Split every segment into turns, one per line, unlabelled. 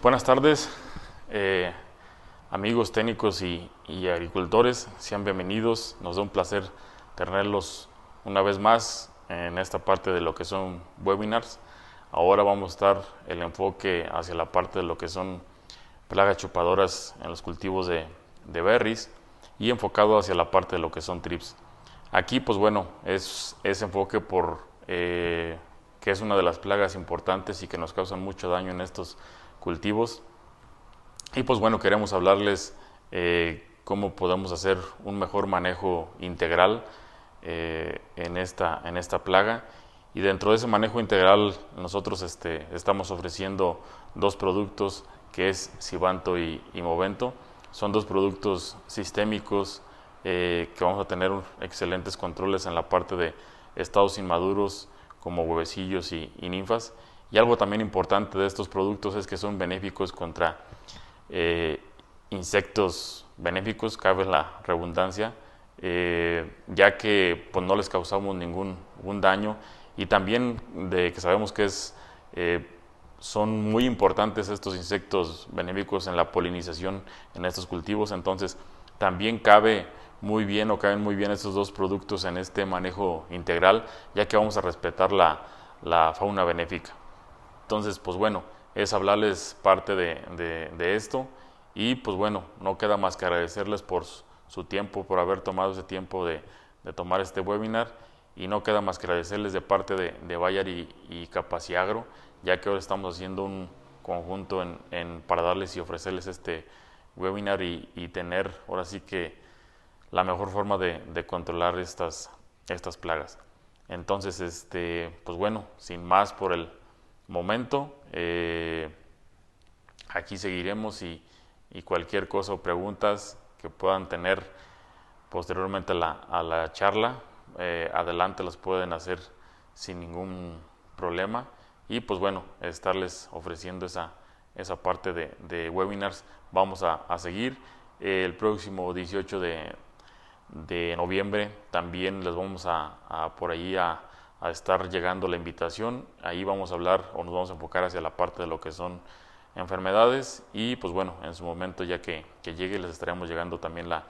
Buenas tardes, amigos técnicos y agricultores, sean bienvenidos. Nos da un placer tenerlos una vez más en esta parte de lo que son webinars. Ahora vamos a estar el enfoque hacia la parte de lo que son plagas chupadoras en los cultivos de berries y enfocado hacia la parte de lo que son thrips. Aquí pues bueno, es enfoque por que es una de las plagas importantes y que nos causan mucho daño en estos cultivos. Y pues bueno, queremos hablarles cómo podemos hacer un mejor manejo integral en esta plaga. Y dentro de ese manejo integral nosotros estamos ofreciendo dos productos, que es Sivanto y Movento. Son dos productos sistémicos que vamos a tener excelentes controles en la parte de estados inmaduros como huevecillos y ninfas. Y algo también importante de estos productos es que son benéficos contra insectos benéficos, cabe la redundancia, ya que pues, no les causamos ningún daño, y también de que sabemos que son muy importantes estos insectos benéficos en la polinización en estos cultivos. Entonces también caben muy bien estos dos productos en este manejo integral, ya que vamos a respetar la fauna benéfica. Entonces, pues bueno, es hablarles parte de esto, y pues bueno, no queda más que agradecerles por su tiempo, por haber tomado ese tiempo de tomar este webinar, y no queda más que agradecerles de parte de Bayer y Capaciagro, ya que ahora estamos haciendo un conjunto para darles y ofrecerles este webinar y tener ahora sí que la mejor forma de controlar estas plagas. Entonces, pues bueno, sin más por el momento, aquí seguiremos, y cualquier cosa o preguntas que puedan tener posteriormente a la charla, adelante las pueden hacer sin ningún problema. Y pues bueno, estarles ofreciendo esa parte de webinars. Vamos a seguir el próximo 18 de noviembre. También les vamos por ahí a estar llegando la invitación. Ahí vamos a hablar, o nos vamos a enfocar hacia la parte de lo que son enfermedades, y pues bueno, en su momento ya que llegue les estaremos llegando también la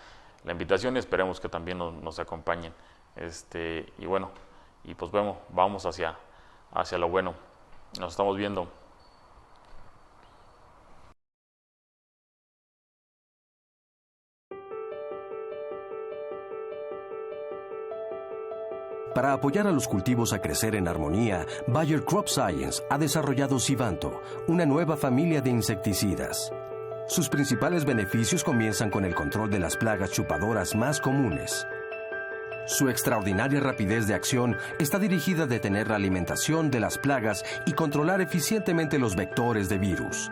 invitación, y esperemos que también nos acompañen. Y bueno, y pues vamos hacia lo bueno. Nos estamos viendo.
Para apoyar a los cultivos a crecer en armonía, Bayer Crop Science ha desarrollado Sivanto, una nueva familia de insecticidas. Sus principales beneficios comienzan con el control de las plagas chupadoras más comunes. Su extraordinaria rapidez de acción está dirigida a detener la alimentación de las plagas y controlar eficientemente los vectores de virus.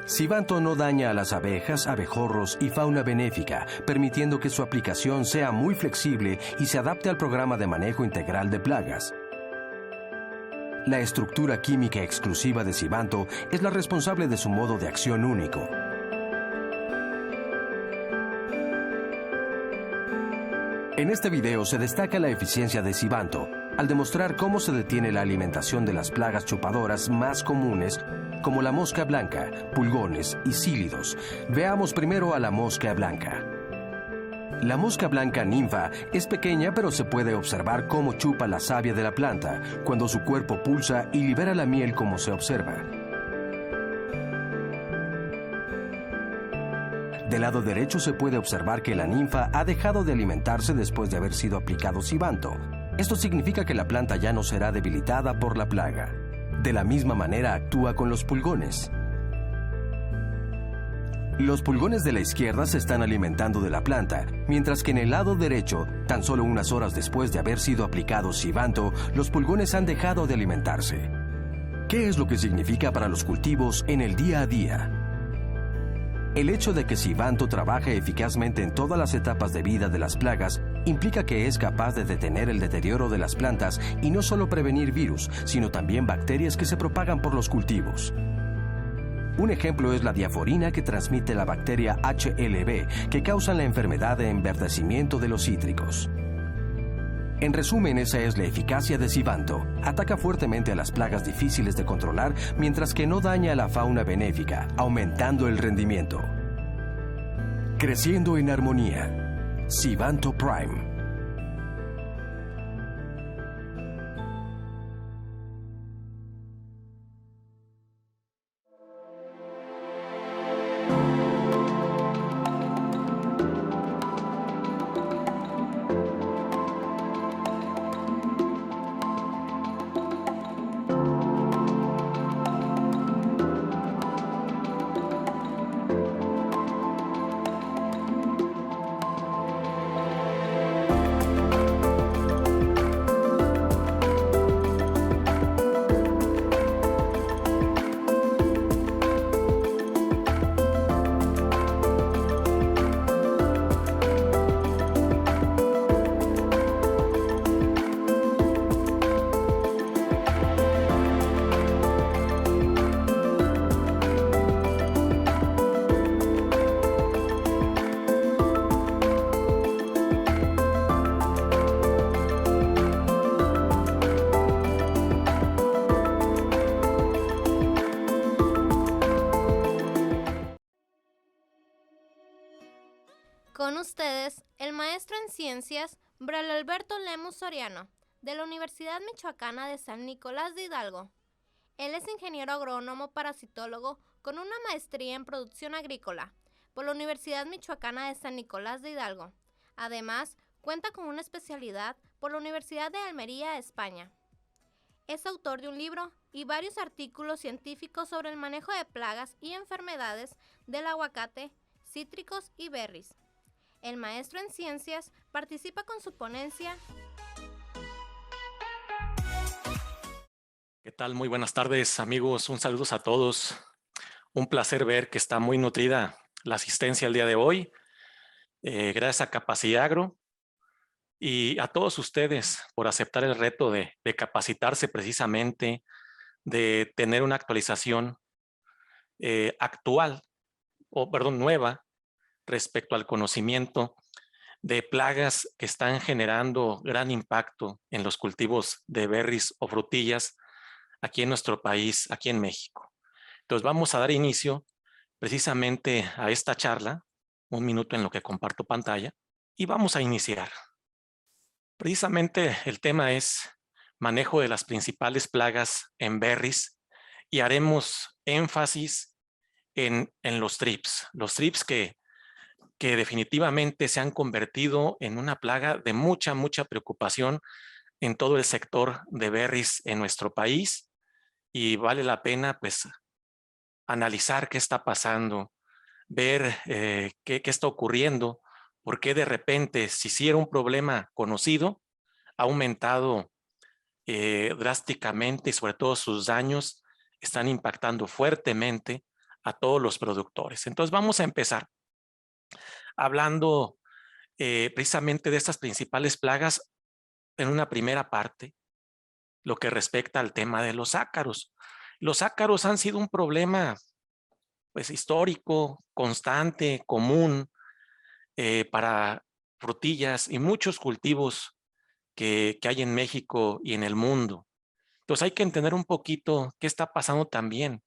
Sivanto no daña a las abejas, abejorros y fauna benéfica, permitiendo que su aplicación sea muy flexible y se adapte al programa de manejo integral de plagas. La estructura química exclusiva de Sivanto es la responsable de su modo de acción único. En este video se destaca la eficiencia de Sivanto, al demostrar cómo se detiene la alimentación de las plagas chupadoras más comunes, como la mosca blanca, pulgones y cílidos. Veamos primero a la mosca blanca. La mosca blanca ninfa es pequeña, pero se puede observar cómo chupa la savia de la planta, cuando su cuerpo pulsa y libera la miel como se observa. Del lado derecho se puede observar que la ninfa ha dejado de alimentarse después de haber sido aplicado Sivanto. Esto significa que la planta ya no será debilitada por la plaga. De la misma manera actúa con los pulgones. Los pulgones de la izquierda se están alimentando de la planta, mientras que en el lado derecho, tan solo unas horas después de haber sido aplicado Sivanto, los pulgones han dejado de alimentarse. ¿Qué es lo que significa para los cultivos en el día a día? El hecho de que Sivanto trabaje eficazmente en todas las etapas de vida de las plagas implica que es capaz de detener el deterioro de las plantas y no solo prevenir virus, sino también bacterias que se propagan por los cultivos. Un ejemplo es la diaforina, que transmite la bacteria HLB, que causa la enfermedad de enverdecimiento de los cítricos. En resumen, esa es la eficacia de Sivanto. Ataca fuertemente a las plagas difíciles de controlar, mientras que no daña a la fauna benéfica, aumentando el rendimiento. Creciendo en armonía. Sivanto Prime.
Con ustedes, el maestro en ciencias, Braulio Alberto Lemus Soriano, de la Universidad Michoacana de San Nicolás de Hidalgo. Él es ingeniero agrónomo parasitólogo con una maestría en producción agrícola por la Universidad Michoacana de San Nicolás de Hidalgo. Además, cuenta con una especialidad por la Universidad de Almería, España. Es autor de un libro y varios artículos científicos sobre el manejo de plagas y enfermedades del aguacate, cítricos y berries. El maestro en ciencias participa con su ponencia.
¿Qué tal? Muy buenas tardes, amigos. Un saludo a todos. Un placer ver que está muy nutrida la asistencia el día de hoy. Gracias a Capacidad Agro y a todos ustedes por aceptar el reto de capacitarse precisamente, de tener una actualización nueva respecto al conocimiento de plagas que están generando gran impacto en los cultivos de berries o frutillas aquí en nuestro país, aquí en México. Entonces vamos a dar inicio precisamente a esta charla, un minuto en lo que comparto pantalla, y vamos a iniciar. Precisamente el tema es manejo de las principales plagas en berries y haremos énfasis en los thrips. Los thrips que definitivamente se han convertido en una plaga de mucha preocupación en todo el sector de berries en nuestro país, y vale la pena pues analizar qué está pasando, ver qué está ocurriendo, por qué de repente, si sí era un problema conocido, ha aumentado drásticamente, y sobre todo sus daños están impactando fuertemente a todos los productores. Entonces vamos a empezar hablando precisamente de estas principales plagas en una primera parte, lo que respecta al tema de los ácaros. Los ácaros han sido un problema pues histórico, constante, común para frutillas y muchos cultivos que hay en México y en el mundo. Entonces hay que entender un poquito qué está pasando también,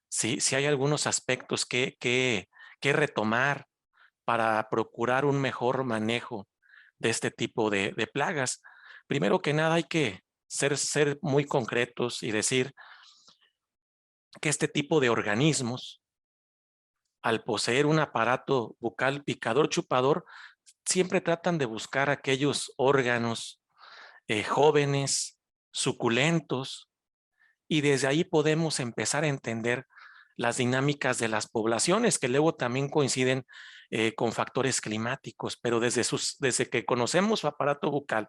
si hay algunos aspectos que retomar para procurar un mejor manejo de este tipo de plagas. Primero que nada hay que ser muy concretos y decir que este tipo de organismos, al poseer un aparato bucal picador chupador, siempre tratan de buscar aquellos órganos jóvenes, suculentos, y desde ahí podemos empezar a entender las dinámicas de las poblaciones, que luego también coinciden con factores climáticos, pero desde que conocemos su aparato bucal,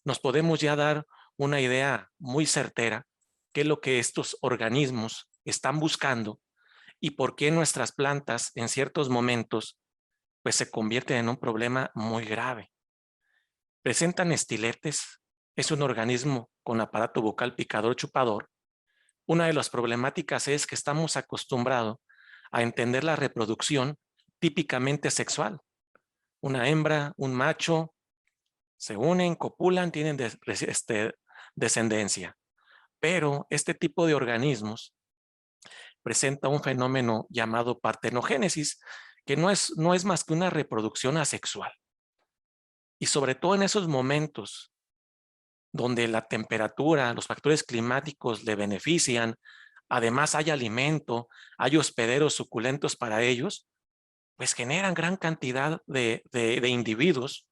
nos podemos ya dar una idea muy certera qué es lo que estos organismos están buscando y por qué nuestras plantas en ciertos momentos pues se convierten en un problema muy grave. Presentan estiletes, es un organismo con aparato bucal picador chupador. Una de las problemáticas es que estamos acostumbrados a entender la reproducción típicamente sexual. Una hembra, un macho, se unen, copulan, tienen descendencia. Pero este tipo de organismos presenta un fenómeno llamado partenogénesis, que no es más que una reproducción asexual. Y sobre todo en esos momentos donde la temperatura, los factores climáticos le benefician, además hay alimento, hay hospederos suculentos para ellos, pues generan gran cantidad de individuos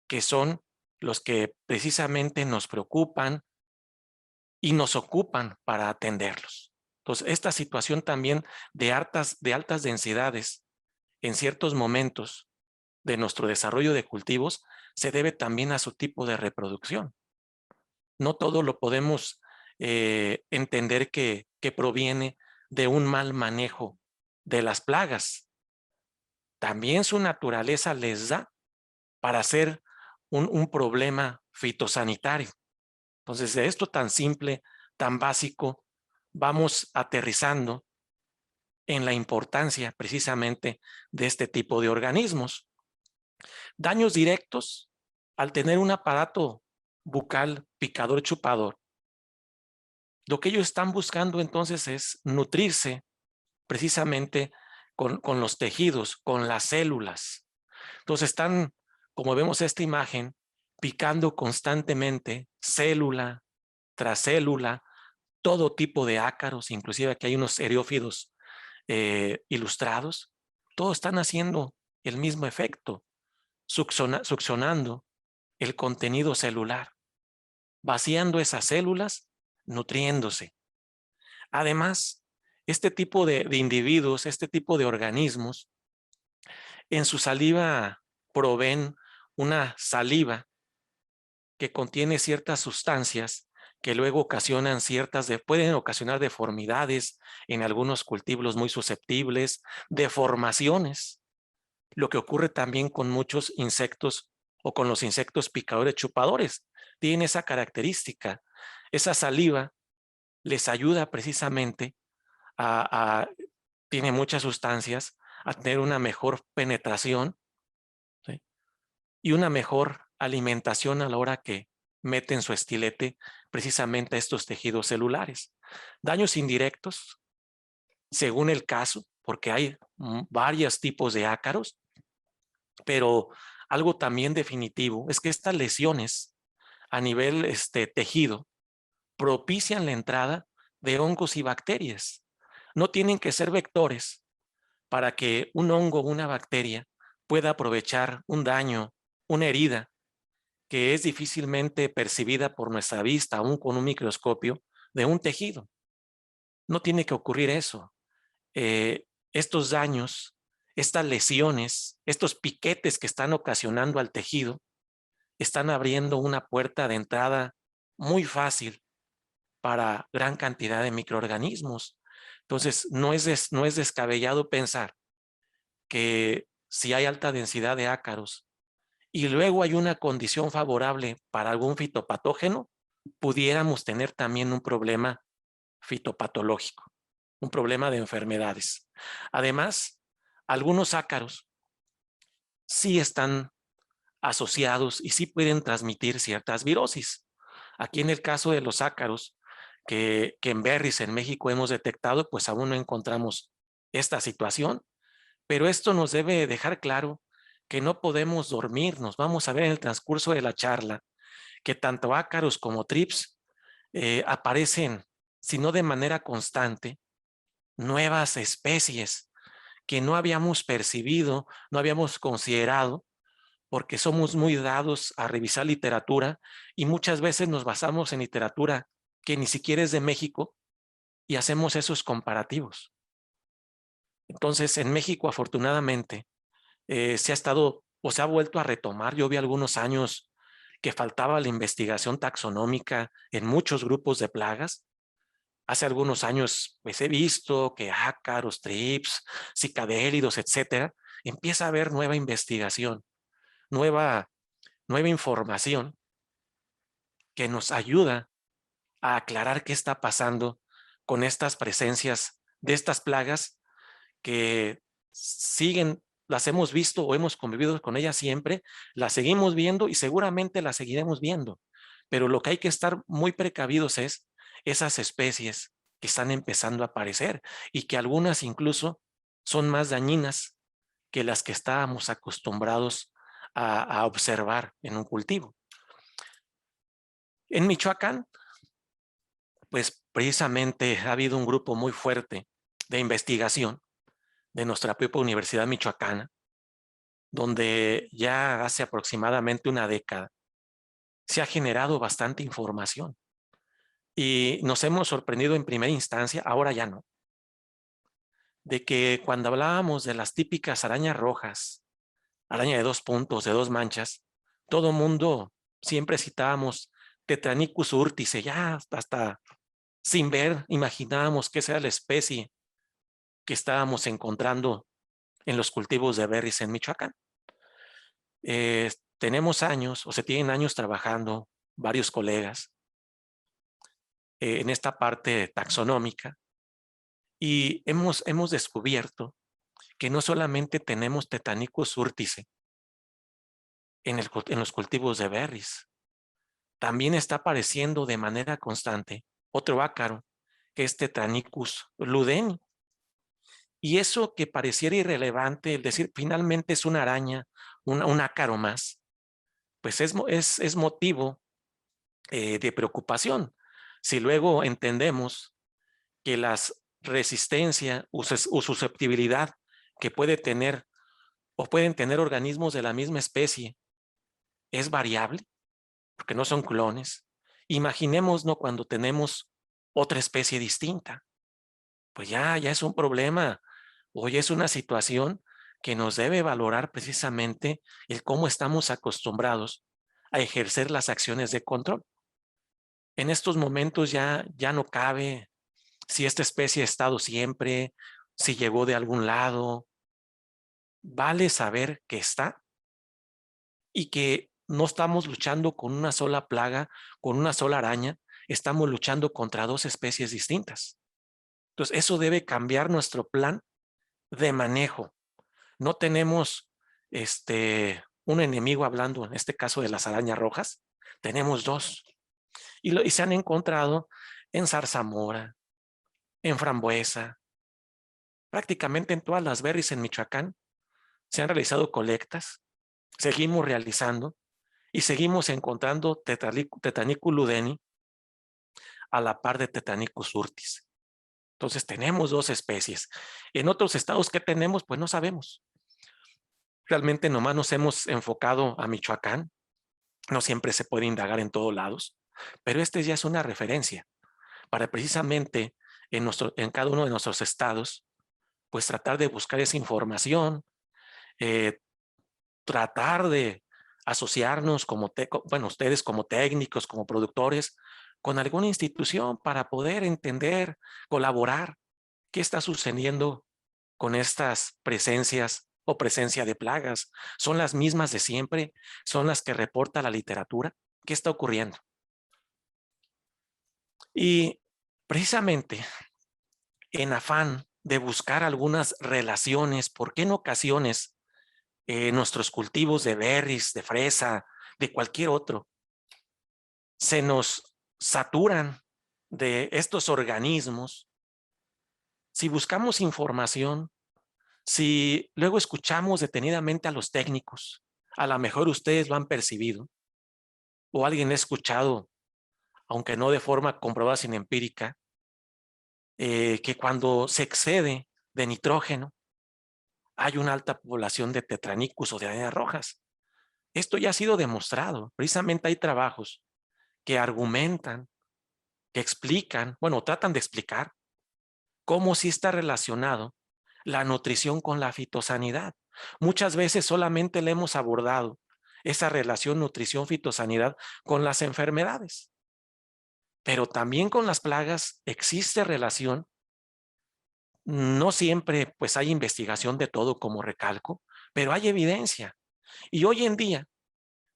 que son los que precisamente nos preocupan y nos ocupan para atenderlos. Entonces, esta situación también de altas densidades en ciertos momentos de nuestro desarrollo de cultivos se debe también a su tipo de reproducción. No todo lo podemos entender que proviene de un mal manejo de las plagas. También su naturaleza les da para ser un problema fitosanitario. Entonces, de esto tan simple, tan básico, vamos aterrizando en la importancia precisamente de este tipo de organismos. Daños directos al tener un aparato bucal picador chupador. Lo que ellos están buscando entonces es nutrirse precisamente con los tejidos, con las células. Entonces están, como vemos esta imagen, picando constantemente célula tras célula, todo tipo de ácaros, inclusive aquí hay unos eriófidos ilustrados, todos están haciendo el mismo efecto, succionando el contenido celular, vaciando esas células, nutriéndose. Además, este tipo de individuos, este tipo de organismos, en su saliva proveen una saliva que contiene ciertas sustancias que luego ocasionan pueden ocasionar deformidades en algunos cultivos muy susceptibles, deformaciones. Lo que ocurre también con muchos insectos o con los insectos picadores chupadores. Tienen esa característica. Esa saliva les ayuda precisamente tiene muchas sustancias, a tener una mejor penetración, ¿sí? Y una mejor alimentación a la hora que meten su estilete precisamente a estos tejidos celulares. Daños indirectos, según el caso, porque hay varios tipos de ácaros, pero algo también definitivo es que estas lesiones a nivel tejido propician la entrada de hongos y bacterias. No tienen que ser vectores para que un hongo o una bacteria pueda aprovechar un daño, una herida, que es difícilmente percibida por nuestra vista, aún con un microscopio, de un tejido. No tiene que ocurrir eso. Estos daños, estas lesiones, estos piquetes que están ocasionando al tejido, están abriendo una puerta de entrada muy fácil para gran cantidad de microorganismos. Entonces, no es descabellado pensar que si hay alta densidad de ácaros y luego hay una condición favorable para algún fitopatógeno, pudiéramos tener también un problema fitopatológico, un problema de enfermedades. Además, algunos ácaros sí están asociados y sí pueden transmitir ciertas virosis. Aquí en el caso de los ácaros que en berries en México hemos detectado, pues aún no encontramos esta situación, pero esto nos debe dejar claro que no podemos dormirnos. Vamos a ver en el transcurso de la charla que tanto ácaros como trips aparecen, si no de manera constante, nuevas especies que no habíamos percibido, no habíamos considerado, porque somos muy dados a revisar literatura y muchas veces nos basamos en literatura que ni siquiera es de México y hacemos esos comparativos. Entonces, en México, afortunadamente, se ha estado o se ha vuelto a retomar. Yo vi algunos años que faltaba la investigación taxonómica en muchos grupos de plagas. Hace algunos años, pues he visto que ácaros, trips, cicadélidos, etcétera, empieza a haber nueva investigación, nueva información que nos ayuda a aclarar qué está pasando con estas presencias de estas plagas que siguen las hemos visto o hemos convivido con ellas siempre, las seguimos viendo y seguramente las seguiremos viendo. Pero lo que hay que estar muy precavidos es esas especies que están empezando a aparecer y que algunas incluso son más dañinas que las que estábamos acostumbrados a observar en un cultivo. En Michoacán, pues precisamente ha habido un grupo muy fuerte de investigación de nuestra propia Universidad Michoacana, donde ya hace aproximadamente una década se ha generado bastante información y nos hemos sorprendido en primera instancia, ahora ya no, de que cuando hablábamos de las típicas arañas rojas, araña de 2 puntos, de 2 manchas, todo mundo siempre citábamos Tetranicus urtice, ya hasta sin ver imaginábamos que esa era la especie que estábamos encontrando en los cultivos de berries en Michoacán. Tenemos años, o se tienen años trabajando varios colegas en esta parte taxonómica y hemos descubierto que no solamente tenemos Tetanicus urtice en los cultivos de berries, también está apareciendo de manera constante otro ácaro que es Tetranicus ludeni. Y eso que pareciera irrelevante, es decir, finalmente es una araña, un ácaro más, pues es motivo de preocupación. Si luego entendemos que la resistencia o susceptibilidad que puede tener o pueden tener organismos de la misma especie es variable, porque no son clones, imaginémonos cuando tenemos otra especie distinta, pues ya es un problema. Hoy es una situación que nos debe valorar precisamente el cómo estamos acostumbrados a ejercer las acciones de control. En estos momentos ya no cabe si esta especie ha estado siempre, si llegó de algún lado. Vale saber que está y que no estamos luchando con una sola plaga, con una sola araña, estamos luchando contra 2 especies distintas. Entonces, eso debe cambiar nuestro plan de manejo. No tenemos un enemigo hablando, en este caso de las arañas rojas, tenemos 2. Y se han encontrado en zarzamora, en frambuesa, prácticamente en todas las berries en Michoacán. Se han realizado colectas, seguimos realizando y seguimos encontrando Tetanicus ludeni a la par de Tetanicus urtis. Entonces tenemos 2 especies. En otros estados, ¿qué tenemos? Pues no sabemos. Realmente nomás nos hemos enfocado a Michoacán. No siempre se puede indagar en todos lados, pero ya es una referencia para precisamente en cada uno de nuestros estados, pues tratar de buscar esa información, tratar de asociarnos bueno, ustedes como técnicos, como productores, con alguna institución para poder entender, colaborar qué está sucediendo con estas presencias o presencia de plagas. ¿Son las mismas de siempre? ¿Son las que reporta la literatura? ¿Qué está ocurriendo? Y precisamente en afán de buscar algunas relaciones, porque en ocasiones nuestros cultivos de berries, de fresa, de cualquier otro, se nos saturan de estos organismos. Si buscamos información, si luego escuchamos detenidamente a los técnicos, a lo mejor ustedes lo han percibido, o alguien ha escuchado, aunque no de forma comprobada sin empírica, que cuando se excede de nitrógeno, hay una alta población de Tetranicus o de arañas rojas. Esto ya ha sido demostrado. Precisamente hay trabajos que argumentan, que explican, bueno, tratan de explicar cómo sí está relacionado la nutrición con la fitosanidad. Muchas veces solamente le hemos abordado esa relación nutrición-fitosanidad con las enfermedades, pero también con las plagas existe relación. No siempre pues hay investigación de todo, como recalco, pero hay evidencia. Y hoy en día,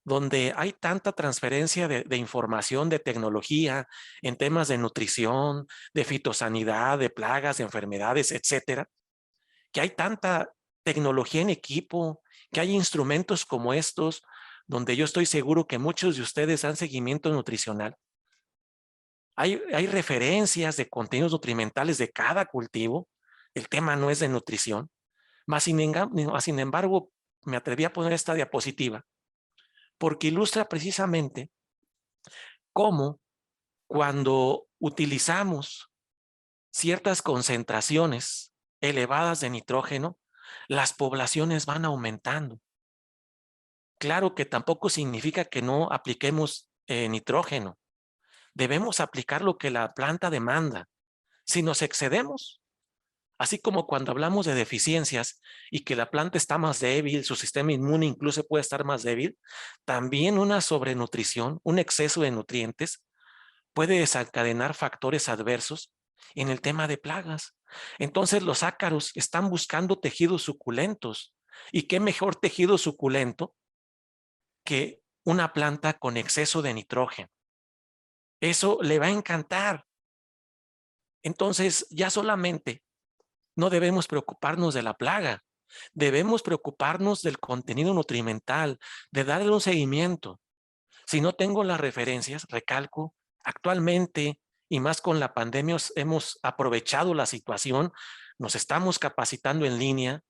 donde hay tanta transferencia de información, de tecnología, en temas de nutrición, de fitosanidad, de plagas, de enfermedades, etcétera, que hay tanta tecnología en equipo, que hay instrumentos como estos, donde yo estoy seguro que muchos de ustedes dan seguimiento nutricional. Hay referencias de contenidos nutrimentales de cada cultivo. El tema no es de nutrición. Sin embargo, me atreví a poner esta diapositiva porque ilustra precisamente cómo cuando utilizamos ciertas concentraciones elevadas de nitrógeno, las poblaciones van aumentando. Claro que tampoco significa que no apliquemos nitrógeno. Debemos aplicar lo que la planta demanda. Si nos excedemos, así como cuando hablamos de deficiencias y que la planta está más débil, su sistema inmune incluso puede estar más débil, también una sobrenutrición, un exceso de nutrientes puede desencadenar factores adversos en el tema de plagas. Entonces los ácaros están buscando tejidos suculentos. ¿Y qué mejor tejido suculento que una planta con exceso de nitrógeno? Eso le va a encantar. Entonces ya solamente no debemos preocuparnos de la plaga, debemos preocuparnos del contenido nutrimental, de darle un seguimiento. Si no tengo las referencias, recalco, actualmente y más con la pandemia hemos aprovechado la situación, nos estamos capacitando en línea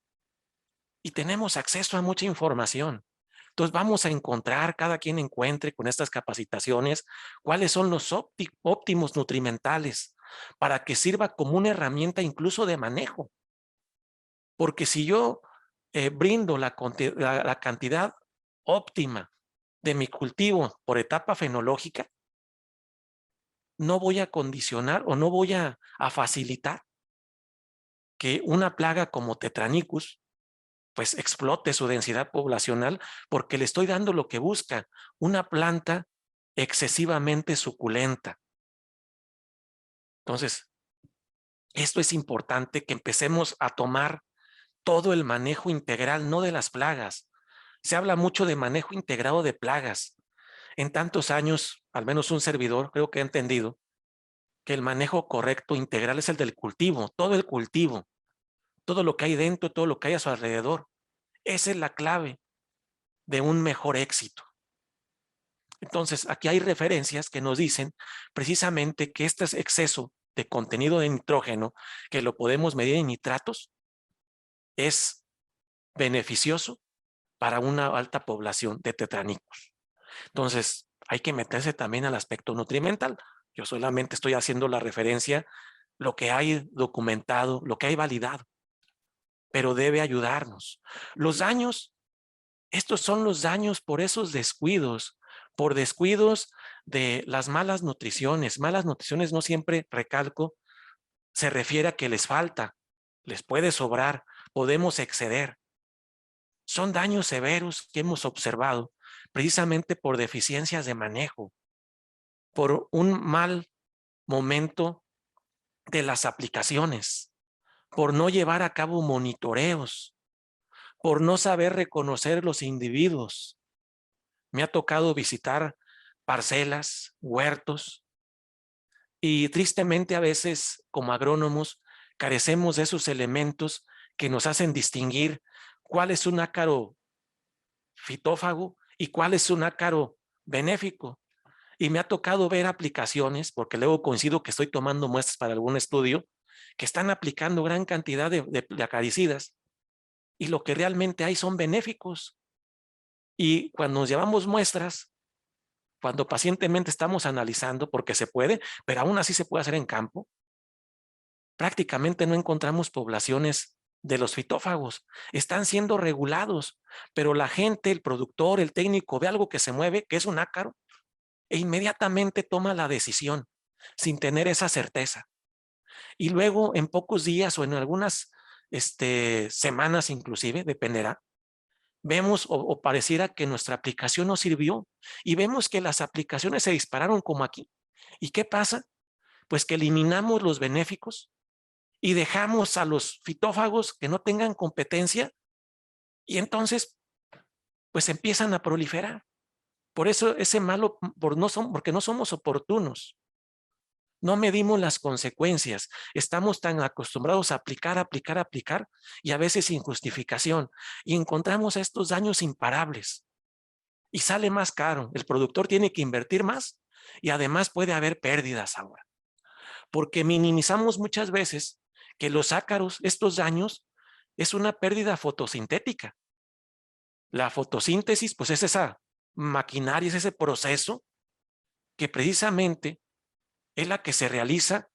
y tenemos acceso a mucha información. Entonces vamos a encontrar, cada quien encuentre con estas capacitaciones, cuáles son los óptimos nutrimentales para que sirva como una herramienta incluso de manejo. Porque si yo brindo la cantidad óptima de mi cultivo por etapa fenológica, no voy a condicionar o no voy a facilitar que una plaga como Tetranicus pues explote su densidad poblacional porque le estoy dando lo que busca, una planta excesivamente suculenta. Entonces, esto es importante que empecemos a tomar todo el manejo integral, no de las plagas. Se habla mucho de manejo integrado de plagas. En tantos años, al menos un servidor, creo que ha entendido que el manejo correcto integral es el del cultivo, todo el cultivo, todo lo que hay dentro, todo lo que hay a su alrededor. Esa es la clave de un mejor éxito. Entonces, aquí hay referencias que nos dicen precisamente que este exceso de contenido de nitrógeno, que lo podemos medir en nitratos, es beneficioso para una alta población de Tetranicus. Entonces, hay que meterse también al aspecto nutrimental. Yo solamente estoy haciendo la referencia, lo que hay documentado, lo que hay validado, pero debe ayudarnos. Los daños, estos son los daños por esos descuidos, por descuidos de las malas nutriciones. Malas nutriciones no siempre, recalco, se refiere a que les falta, les puede sobrar, podemos exceder. Son daños severos que hemos observado precisamente por deficiencias de manejo, por un mal momento de las aplicaciones, por no llevar a cabo monitoreos, por no saber reconocer los individuos. Me ha tocado visitar parcelas, huertos, y tristemente a veces como agrónomos carecemos de esos elementos que nos hacen distinguir cuál es un ácaro fitófago y cuál es un ácaro benéfico. Y me ha tocado ver aplicaciones, porque luego coincido que estoy tomando muestras para algún estudio, que están aplicando gran cantidad de acaricidas y lo que realmente hay son benéficos. Y cuando nos llevamos muestras, cuando pacientemente estamos analizando, porque se puede, pero aún así se puede hacer en campo, prácticamente no encontramos poblaciones de los fitófagos. Están siendo regulados, pero la gente, el productor, el técnico ve algo que se mueve, que es un ácaro, e inmediatamente toma la decisión sin tener esa certeza. Y luego en pocos días o en algunas semanas inclusive, dependerá, vemos o pareciera que nuestra aplicación no sirvió y vemos que las aplicaciones se dispararon como aquí. ¿Y qué pasa? Pues que eliminamos los benéficos y dejamos a los fitófagos que no tengan competencia y entonces pues empiezan a proliferar. Por eso ese malo, porque no somos oportunos. No medimos las consecuencias. Estamos tan acostumbrados a aplicar y a veces sin justificación. Y encontramos estos daños imparables. Y sale más caro. El productor tiene que invertir más y además puede haber pérdidas ahora. Porque minimizamos muchas veces que los ácaros, estos daños, es una pérdida fotosintética. La fotosíntesis, pues es esa maquinaria, es ese proceso que precisamente es la que se realiza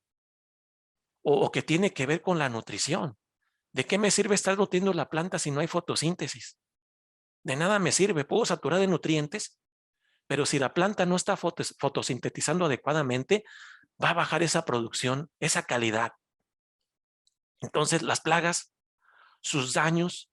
o que tiene que ver con la nutrición. ¿De qué me sirve estar nutriendo la planta si no hay fotosíntesis? De nada me sirve, puedo saturar de nutrientes, pero si la planta no está fotosintetizando adecuadamente, va a bajar esa producción, esa calidad. Entonces, las plagas, sus daños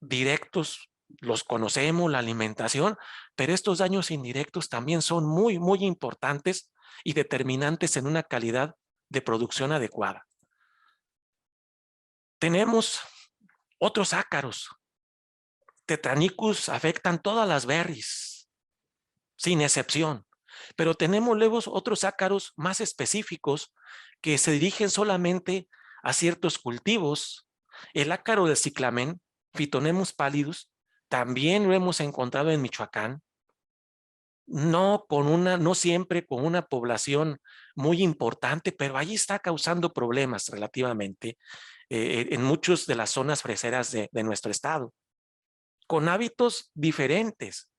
directos, los conocemos, la alimentación, pero estos daños indirectos también son muy, muy importantes y determinantes en una calidad de producción adecuada. Tenemos otros ácaros. Tetranicus afectan todas las berries, sin excepción. Pero tenemos luego otros ácaros más específicos que se dirigen solamente a ciertos cultivos. El ácaro del ciclamen, Phytonemus pallidus, también lo hemos encontrado en Michoacán. No siempre con una población muy importante, pero allí está causando problemas relativamente en muchas de las zonas freseras de nuestro estado, con hábitos diferentes.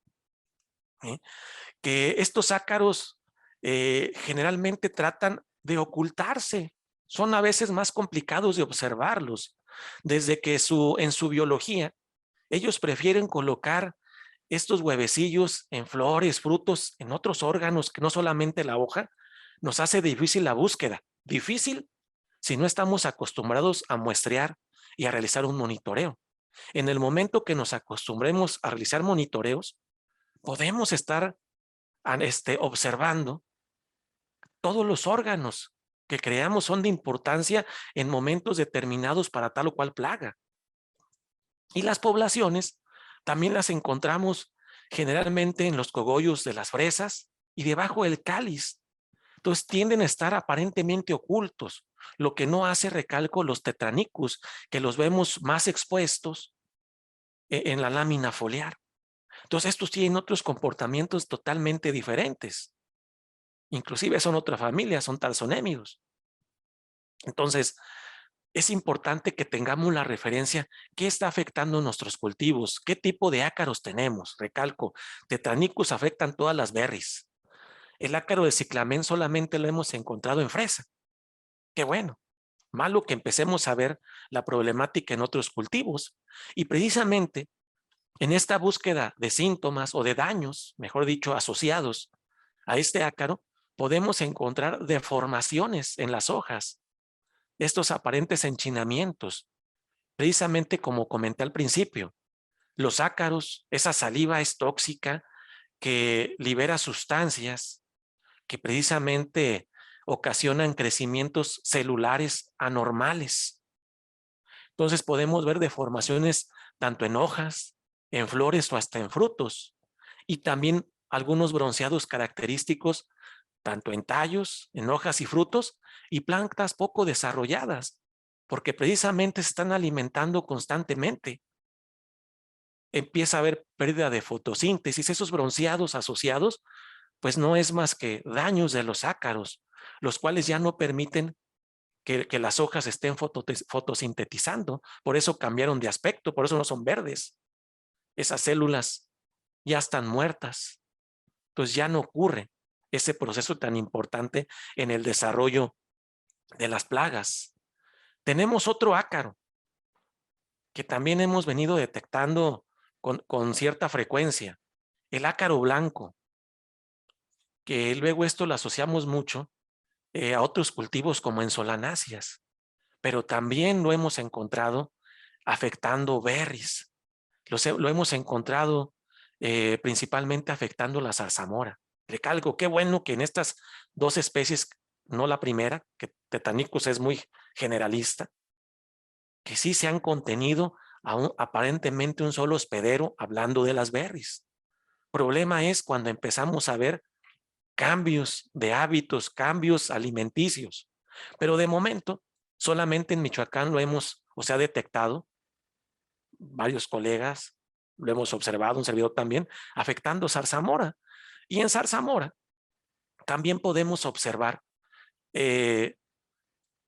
Que estos ácaros generalmente tratan de ocultarse, son a veces más complicados de observarlos, desde que en su biología ellos prefieren colocar estos huevecillos en flores, frutos, en otros órganos que no solamente la hoja, nos hace difícil la búsqueda. Difícil si no estamos acostumbrados a muestrear y a realizar un monitoreo. En el momento que nos acostumbremos a realizar monitoreos, podemos estar observando todos los órganos que creamos son de importancia en momentos determinados para tal o cual plaga. Y las poblaciones también las encontramos generalmente en los cogollos de las fresas y debajo del cáliz. Entonces tienden a estar aparentemente ocultos, lo que no hace, recalco, los tetranicus, que los vemos más expuestos en la lámina foliar. Entonces estos tienen otros comportamientos totalmente diferentes. Inclusive son otra familia, son tarsonémidos. Entonces, es importante que tengamos la referencia, qué está afectando nuestros cultivos, qué tipo de ácaros tenemos. Recalco, Tetranicus afectan todas las berries. El ácaro de ciclamen solamente lo hemos encontrado en fresa. Qué bueno. Malo que empecemos a ver la problemática en otros cultivos. Y precisamente en esta búsqueda de síntomas o de daños, mejor dicho, asociados a este ácaro, podemos encontrar deformaciones en las hojas, estos aparentes enchinamientos, precisamente como comenté al principio. Los ácaros, esa saliva es tóxica que libera sustancias que precisamente ocasionan crecimientos celulares anormales. Entonces podemos ver deformaciones tanto en hojas, en flores o hasta en frutos, y también algunos bronceados característicos tanto en tallos, en hojas y frutos, y plantas poco desarrolladas, porque precisamente se están alimentando constantemente. Empieza a haber pérdida de fotosíntesis, esos bronceados asociados, pues no es más que daños de los ácaros, los cuales ya no permiten que las hojas estén fotosintetizando, por eso cambiaron de aspecto, por eso no son verdes. Esas células ya están muertas, entonces ya no ocurre ese proceso tan importante en el desarrollo de las plagas. Tenemos otro ácaro que también hemos venido detectando con cierta frecuencia, el ácaro blanco, que luego esto lo asociamos mucho a otros cultivos como en solanáceas, pero también lo hemos encontrado afectando berries, lo hemos encontrado principalmente afectando la zarzamora. Recalco, qué bueno que en estas dos especies, no la primera, que Tetanicus es muy generalista, que sí se han contenido a aparentemente un solo hospedero hablando de las berries. Problema es cuando empezamos a ver cambios de hábitos, cambios alimenticios. Pero de momento, solamente en Michoacán lo hemos, o se ha detectado, varios colegas, lo hemos observado, un servidor también, afectando zarzamora. Y en zarzamora también podemos observar que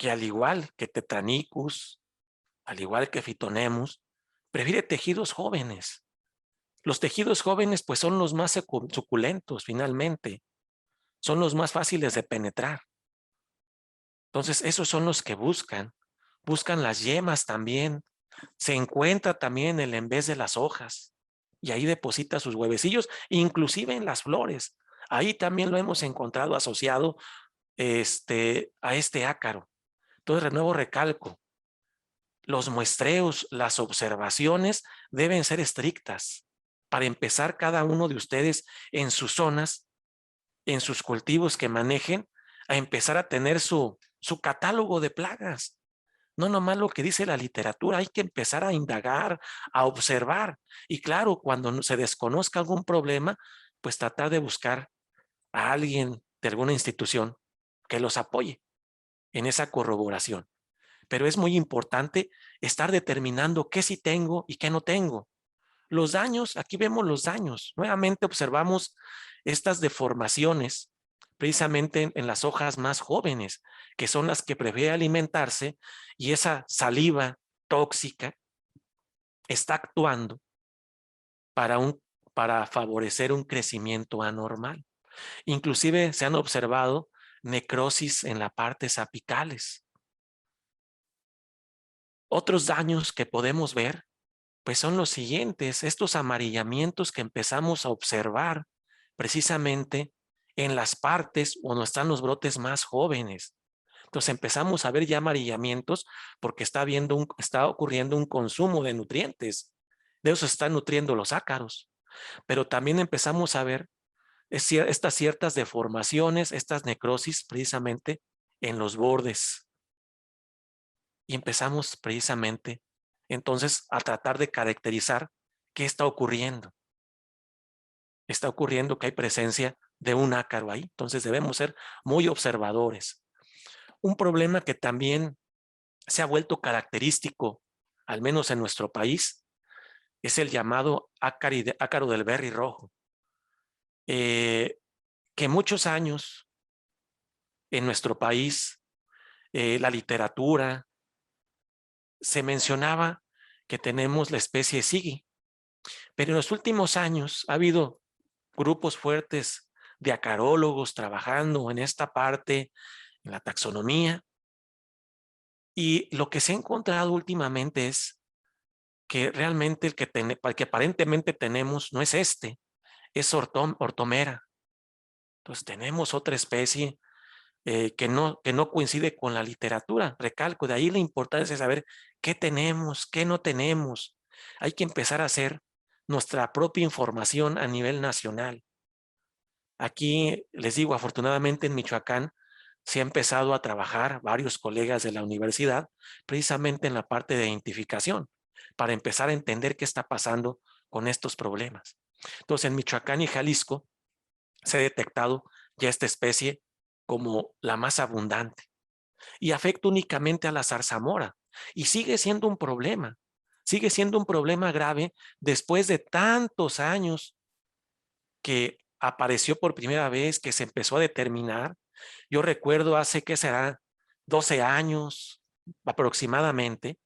al igual que Tetranicus, al igual que Phytonemus, prefiere tejidos jóvenes. Los tejidos jóvenes pues son los más suculentos finalmente, son los más fáciles de penetrar. Entonces esos son los que buscan las yemas también, se encuentra también en vez de las hojas y ahí deposita sus huevecillos, inclusive en las flores. Ahí también lo hemos encontrado asociado a este ácaro. Entonces, de nuevo recalco, los muestreos, las observaciones deben ser estrictas. Para empezar, cada uno de ustedes en sus zonas, en sus cultivos que manejen, a empezar a tener su catálogo de plagas. No nomás lo que dice la literatura, hay que empezar a indagar, a observar. Y claro, cuando se desconozca algún problema, pues tratar de buscar a alguien de alguna institución que los apoye en esa corroboración. Pero es muy importante estar determinando qué sí tengo y qué no tengo. Los daños, aquí vemos los daños. Nuevamente observamos estas deformaciones precisamente en las hojas más jóvenes, que son las que prefiere alimentarse, y esa saliva tóxica está actuando para favorecer un crecimiento anormal. Inclusive se han observado necrosis en las partes apicales. Otros daños que podemos ver pues son los siguientes, estos amarillamientos que empezamos a observar precisamente en las partes donde están los brotes más jóvenes. Entonces empezamos a ver ya amarillamientos porque está ocurriendo un consumo de nutrientes. De eso se están nutriendo los ácaros. Pero también empezamos a ver estas ciertas deformaciones, estas necrosis precisamente en los bordes. Y empezamos precisamente entonces a tratar de caracterizar qué está ocurriendo. Está ocurriendo que hay presencia de un ácaro ahí, entonces debemos ser muy observadores. Un problema que también se ha vuelto característico, al menos en nuestro país, es el llamado ácaro del berry rojo, que muchos años en nuestro país, la literatura, se mencionaba que tenemos la especie Sigi, pero en los últimos años ha habido grupos fuertes de acarólogos trabajando en esta parte, en la taxonomía, y lo que se ha encontrado últimamente es que realmente el que aparentemente tenemos no es es ortomera. Entonces tenemos otra especie que no coincide con la literatura. Recalco, de ahí la importancia de saber qué tenemos, qué no tenemos. Hay que empezar a hacer nuestra propia información a nivel nacional. Aquí les digo, afortunadamente en Michoacán se ha empezado a trabajar varios colegas de la universidad precisamente en la parte de identificación para empezar a entender qué está pasando con estos problemas. Entonces, en Michoacán y Jalisco se ha detectado ya esta especie como la más abundante y afecta únicamente a la zarzamora y sigue siendo un problema grave después de tantos años que apareció por primera vez, que se empezó a determinar. Yo recuerdo hace, ¿qué será? 12 años aproximadamente,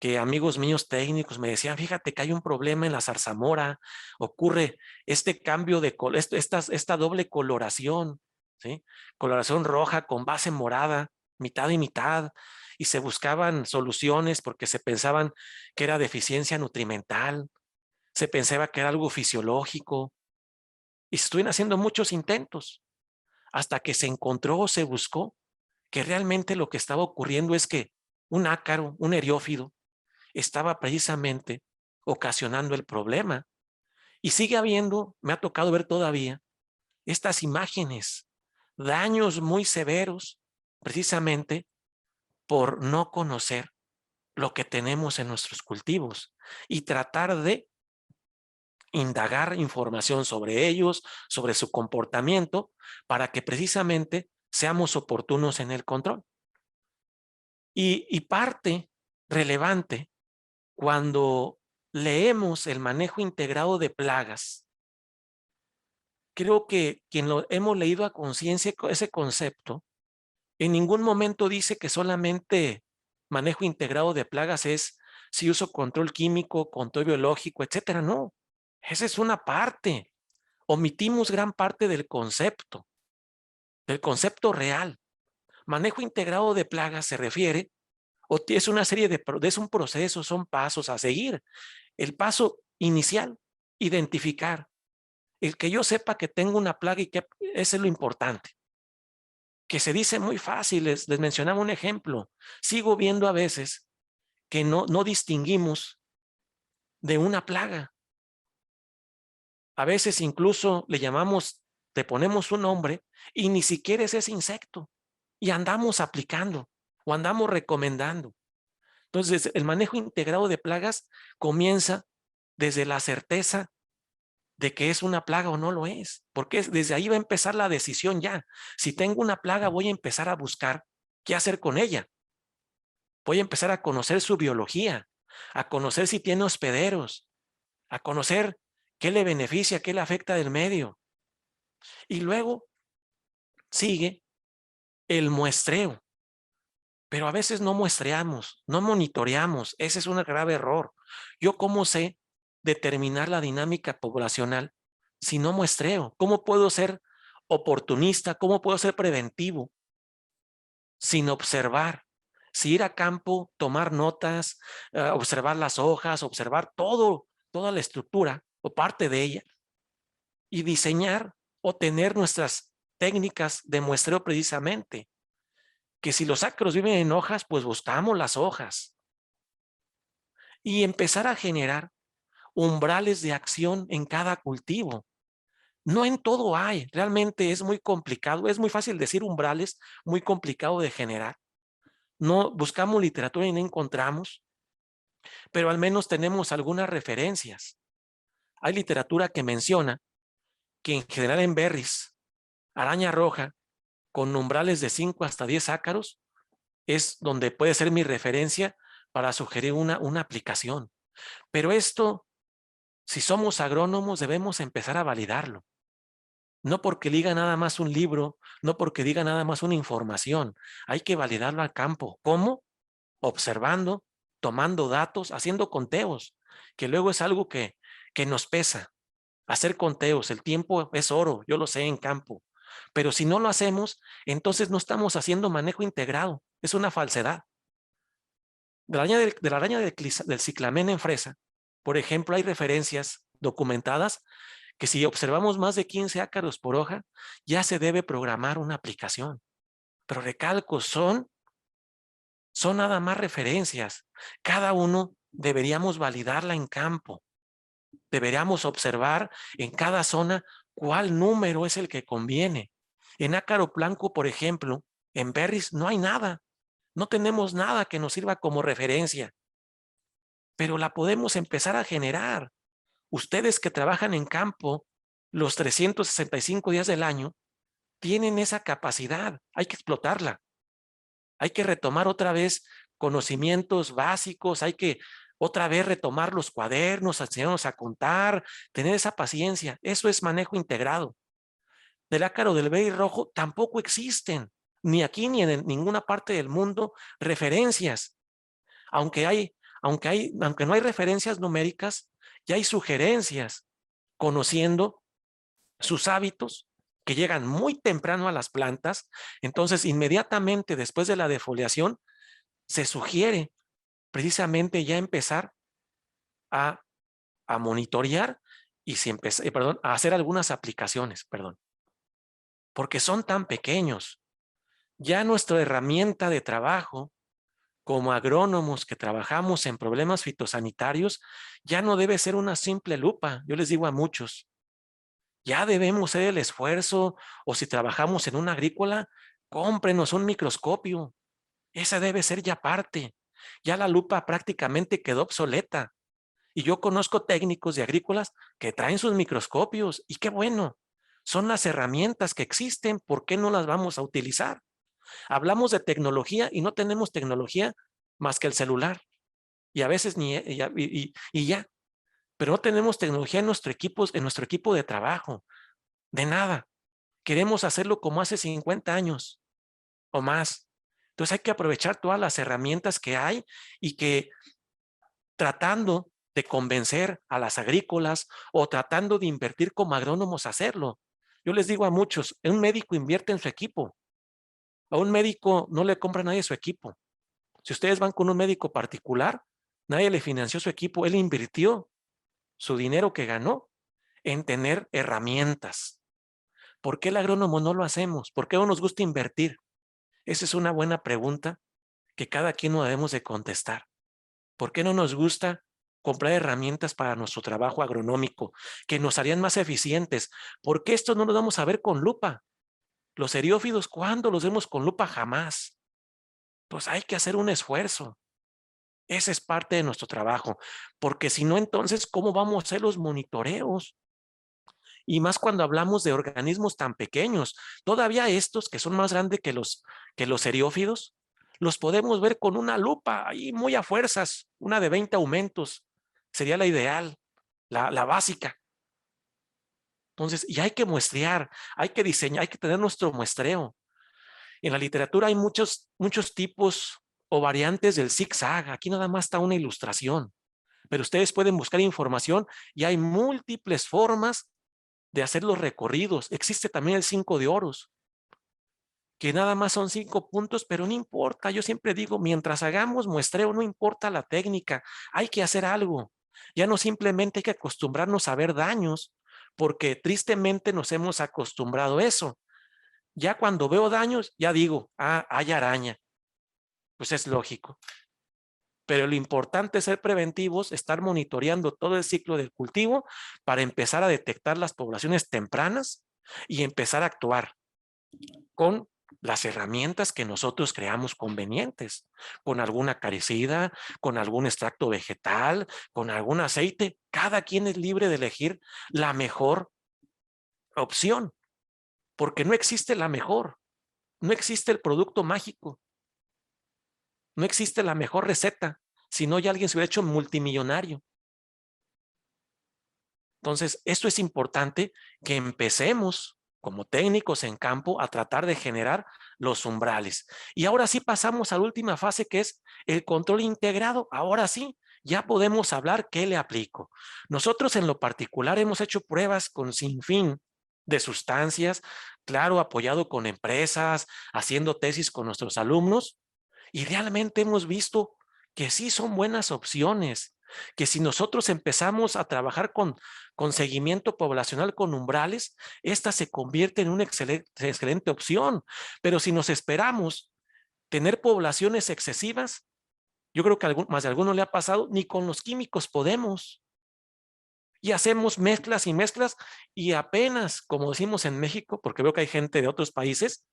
que amigos míos técnicos me decían, fíjate que hay un problema en la zarzamora, ocurre este cambio de color, esta doble coloración, ¿sí? Coloración roja con base morada, mitad y mitad, y se buscaban soluciones porque se pensaban que era deficiencia nutrimental, se pensaba que era algo fisiológico, y se estuvieron haciendo muchos intentos hasta que se encontró, se buscó que realmente lo que estaba ocurriendo es que un ácaro, un eriófido, estaba precisamente ocasionando el problema. Y sigue habiendo, me ha tocado ver todavía, estas imágenes, daños muy severos, precisamente por no conocer lo que tenemos en nuestros cultivos y tratar de indagar información sobre ellos, sobre su comportamiento, para que precisamente seamos oportunos en el control. Y parte relevante cuando leemos el manejo integrado de plagas, creo que quien lo hemos leído a conciencia ese concepto, en ningún momento dice que solamente manejo integrado de plagas es si uso control químico, control biológico, etcétera. No, esa es una parte. Omitimos gran parte del concepto real. Manejo integrado de plagas se refiere, o es una serie es un proceso, son pasos a seguir. El paso inicial, identificar. El que yo sepa que tengo una plaga y que ese es lo importante. Que se dice muy fácil, les mencionaba un ejemplo. Sigo viendo a veces que no distinguimos de una plaga. A veces incluso le ponemos un nombre y ni siquiera es ese insecto. Y andamos aplicando o andamos recomendando. Entonces, el manejo integrado de plagas comienza desde la certeza de que es una plaga o no lo es, porque desde ahí va a empezar la decisión ya. Si tengo una plaga, voy a empezar a buscar qué hacer con ella. Voy a empezar a conocer su biología, a conocer si tiene hospederos, a conocer qué le beneficia, qué le afecta del medio. Y luego sigue el muestreo. Pero a veces no muestreamos, no monitoreamos. Ese es un grave error. ¿Yo cómo sé determinar la dinámica poblacional si no muestreo? ¿Cómo puedo ser oportunista? ¿Cómo puedo ser preventivo sin observar? Si ir a campo, tomar notas, observar las hojas, observar toda la estructura o parte de ella y diseñar o tener nuestras técnicas de muestreo precisamente. Que si los ácaros viven en hojas, pues buscamos las hojas. Y empezar a generar umbrales de acción en cada cultivo. No en todo hay, realmente es muy complicado, es muy fácil decir umbrales, muy complicado de generar. No buscamos literatura y no encontramos, pero al menos tenemos algunas referencias. Hay literatura que menciona que en general en berries, araña roja, con umbrales de 5 hasta 10 ácaros, es donde puede ser mi referencia para sugerir una aplicación. Pero esto, si somos agrónomos, debemos empezar a validarlo. No porque diga nada más un libro, no porque diga nada más una información. Hay que validarlo al campo. ¿Cómo? Observando, tomando datos, haciendo conteos, que luego es algo que nos pesa. Hacer conteos, el tiempo es oro, yo lo sé en campo. Pero si no lo hacemos, entonces no estamos haciendo manejo integrado. Es una falsedad. De la araña del ciclamen en fresa, por ejemplo, hay referencias documentadas que si observamos más de 15 ácaros por hoja, ya se debe programar una aplicación. Pero recalco, son nada más referencias. Cada uno deberíamos validarla en campo. Deberíamos observar en cada zona cuál número es el que conviene. En ácaro blanco, por ejemplo, en berries no hay nada. No tenemos nada que nos sirva como referencia, pero la podemos empezar a generar. Ustedes que trabajan en campo los 365 días del año, tienen esa capacidad. Hay que explotarla. Hay que retomar otra vez conocimientos básicos, hay que otra vez retomar los cuadernos, enseñarnos a contar, tener esa paciencia. Eso es manejo integrado. Del ácaro del berry rojo tampoco existen, ni aquí ni en ninguna parte del mundo, referencias. Aunque no hay referencias numéricas, ya hay sugerencias, conociendo sus hábitos, que llegan muy temprano a las plantas. Entonces, inmediatamente después de la defoliación, se sugiere precisamente ya empezar a monitorear y a hacer algunas aplicaciones, porque son tan pequeños. Ya nuestra herramienta de trabajo como agrónomos que trabajamos en problemas fitosanitarios, ya no debe ser una simple lupa. Yo les digo a muchos, ya debemos hacer el esfuerzo, o si trabajamos en una agrícola, cómprenos un microscopio. Esa debe ser ya parte. Ya la lupa prácticamente quedó obsoleta. Y yo conozco técnicos de agrícolas que traen sus microscopios y qué bueno. Son las herramientas que existen, ¿por qué no las vamos a utilizar? Hablamos de tecnología y no tenemos tecnología más que el celular. Y a veces y ya. Pero no tenemos tecnología en nuestro equipo de trabajo. De nada. Queremos hacerlo como hace 50 años o más. Entonces hay que aprovechar todas las herramientas que hay y que tratando de convencer a las agrícolas o tratando de invertir como agrónomos a hacerlo. Yo les digo a muchos, un médico invierte en su equipo. A un médico no le compra nadie su equipo. Si ustedes van con un médico particular, nadie le financió su equipo, él invirtió su dinero que ganó en tener herramientas. ¿Por qué el agrónomo no lo hacemos? ¿Por qué no nos gusta invertir? Esa es una buena pregunta que cada quien nos debemos de contestar. ¿Por qué no nos gusta comprar herramientas para nuestro trabajo agronómico que nos harían más eficientes? ¿Por qué esto no lo vamos a ver con lupa? Los eriófidos, ¿cuándo los vemos con lupa? Jamás. Pues hay que hacer un esfuerzo. Ese es parte de nuestro trabajo, porque si no, entonces, ¿cómo vamos a hacer los monitoreos? Y más cuando hablamos de organismos tan pequeños. Todavía estos, que son más grandes que los eriófidos, los podemos ver con una lupa, ahí muy a fuerzas, una de 20 aumentos. Sería la ideal, la básica. Entonces, y hay que muestrear, hay que diseñar, hay que tener nuestro muestreo. En la literatura hay muchos tipos o variantes del zigzag. Aquí nada más está una ilustración, pero ustedes pueden buscar información y hay múltiples formas de hacer los recorridos. Existe también el 5 de oros, que nada más son 5 puntos, pero no importa. Yo siempre digo, mientras hagamos muestreo, no importa la técnica, hay que hacer algo. Ya no simplemente hay que acostumbrarnos a ver daños, porque tristemente nos hemos acostumbrado a eso. Ya cuando veo daños, ya digo, ah, hay araña. Pues es lógico. Pero lo importante es ser preventivos, estar monitoreando todo el ciclo del cultivo para empezar a detectar las poblaciones tempranas y empezar a actuar con las herramientas que nosotros creamos convenientes, con alguna acaricida, con algún extracto vegetal, con algún aceite. Cada quien es libre de elegir la mejor opción, porque no existe la mejor, no existe el producto mágico, no existe la mejor receta, si no ya alguien se hubiera hecho multimillonario. Entonces, esto es importante que empecemos como técnicos en campo a tratar de generar los umbrales. Y ahora sí pasamos a la última fase, que es el control integrado. Ahora sí, ya podemos hablar qué le aplico. Nosotros en lo particular hemos hecho pruebas con sinfín de sustancias, claro, apoyado con empresas, haciendo tesis con nuestros alumnos, y realmente hemos visto que sí son buenas opciones, que si nosotros empezamos a trabajar con seguimiento poblacional con umbrales, esta se convierte en una excelente opción. Pero si nos esperamos tener poblaciones excesivas, yo creo que más de alguno le ha pasado, ni con los químicos podemos. Y hacemos mezclas y mezclas y apenas, como decimos en México, porque veo que hay gente de otros países,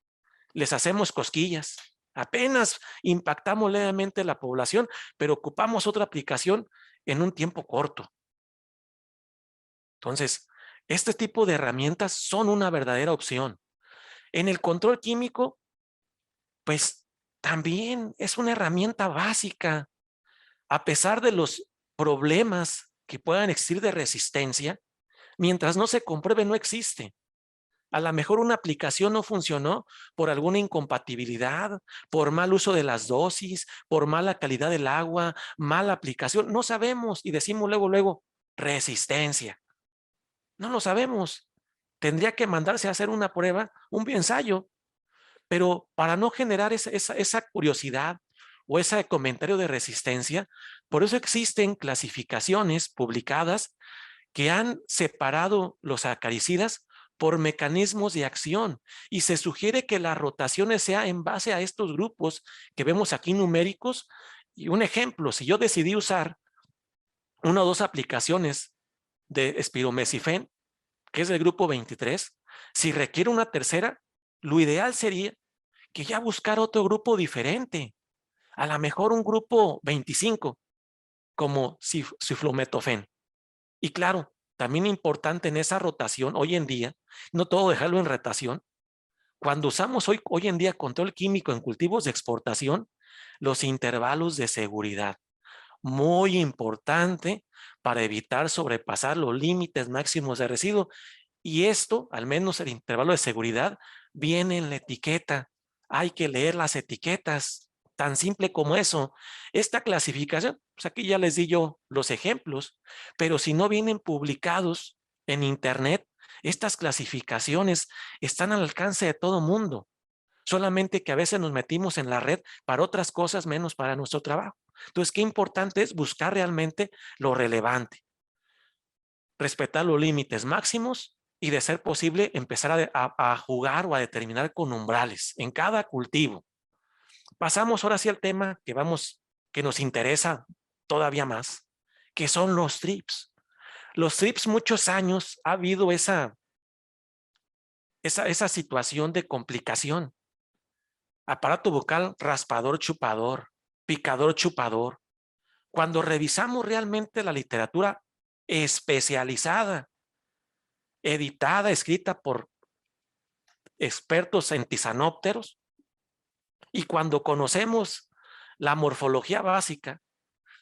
les hacemos cosquillas. Apenas impactamos levemente la población, pero ocupamos otra aplicación en un tiempo corto. Entonces, este tipo de herramientas son una verdadera opción. En el control químico, pues también es una herramienta básica. A pesar de los problemas que puedan existir de resistencia, mientras no se compruebe, no existe. A lo mejor una aplicación no funcionó por alguna incompatibilidad, por mal uso de las dosis, por mala calidad del agua, mala aplicación. No sabemos y decimos luego, resistencia. No lo sabemos. Tendría que mandarse a hacer una prueba, un ensayo, pero para no generar esa curiosidad o ese comentario de resistencia, por eso existen clasificaciones publicadas que han separado los acaricidas por mecanismos de acción y se sugiere que las rotaciones sea en base a estos grupos que vemos aquí numéricos. Y un ejemplo, si yo decidí usar una o dos aplicaciones de espiromesifen, que es del grupo 23, si requiere una tercera, lo ideal sería que ya buscar otro grupo diferente, a lo mejor un grupo 25, como ciflometofén. Y claro, también importante en esa rotación hoy en día, no todo dejarlo en rotación. Cuando usamos hoy en día control químico en cultivos de exportación, los intervalos de seguridad, muy importante para evitar sobrepasar los límites máximos de residuo. Y esto, al menos el intervalo de seguridad, viene en la etiqueta. Hay que leer las etiquetas, tan simple como eso. Esta clasificación, pues aquí ya les di yo los ejemplos, pero si no vienen publicados en internet, estas clasificaciones están al alcance de todo mundo. Solamente que a veces nos metimos en la red para otras cosas menos para nuestro trabajo. Entonces, qué importante es buscar realmente lo relevante, respetar los límites máximos y, de ser posible, empezar a jugar o a determinar con umbrales en cada cultivo. Pasamos ahora sí al tema que nos interesa todavía más, que son los trips. Los trips, muchos años ha habido esa situación de complicación. Aparato bucal raspador chupador, picador chupador. Cuando revisamos realmente la literatura especializada, editada, escrita por expertos en tisanópteros, y cuando conocemos la morfología básica,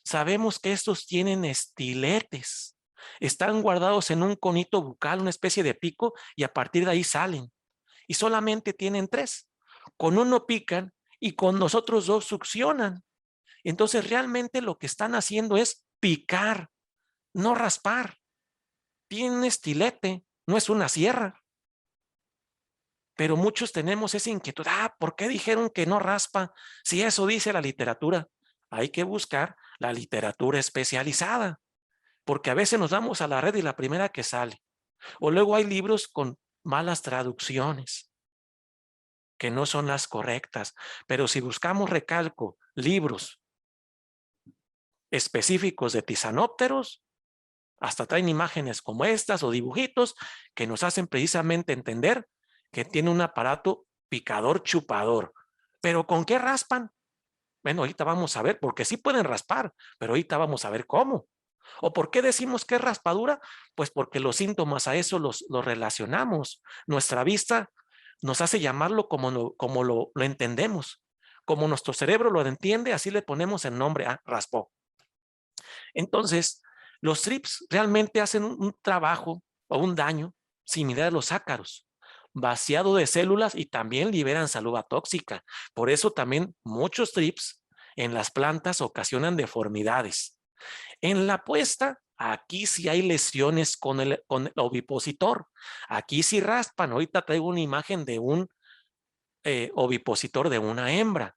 sabemos que estos tienen estiletes. Están guardados en un conito bucal, una especie de pico, y a partir de ahí salen. Y solamente tienen 3. Con uno pican y con los otros 2 succionan. Entonces realmente lo que están haciendo es picar, no raspar. Tienen un estilete, no es una sierra. Pero muchos tenemos esa inquietud. ¿Por qué dijeron que no raspa? Si eso dice la literatura. Hay que buscar la literatura especializada, porque a veces nos damos a la red y la primera que sale. O luego hay libros con malas traducciones, que no son las correctas. Pero si buscamos, recalco, libros específicos de tisanópteros, hasta traen imágenes como estas o dibujitos que nos hacen precisamente entender que tiene un aparato picador chupador. ¿Pero con qué raspan? Bueno, ahorita vamos a ver, porque sí pueden raspar, pero ahorita vamos a ver cómo. ¿O por qué decimos que es raspadura? Pues porque los síntomas a eso los relacionamos. Nuestra vista nos hace llamarlo como lo entendemos. Como nuestro cerebro lo entiende, así le ponemos el nombre, raspó. Entonces, los trips realmente hacen un trabajo o un daño similar a los ácaros, vaciado de células, y también liberan saliva tóxica. Por eso también muchos trips en las plantas ocasionan deformidades. En la puesta, aquí sí hay lesiones con el ovipositor. Aquí sí raspan. Ahorita traigo una imagen de un ovipositor de una hembra.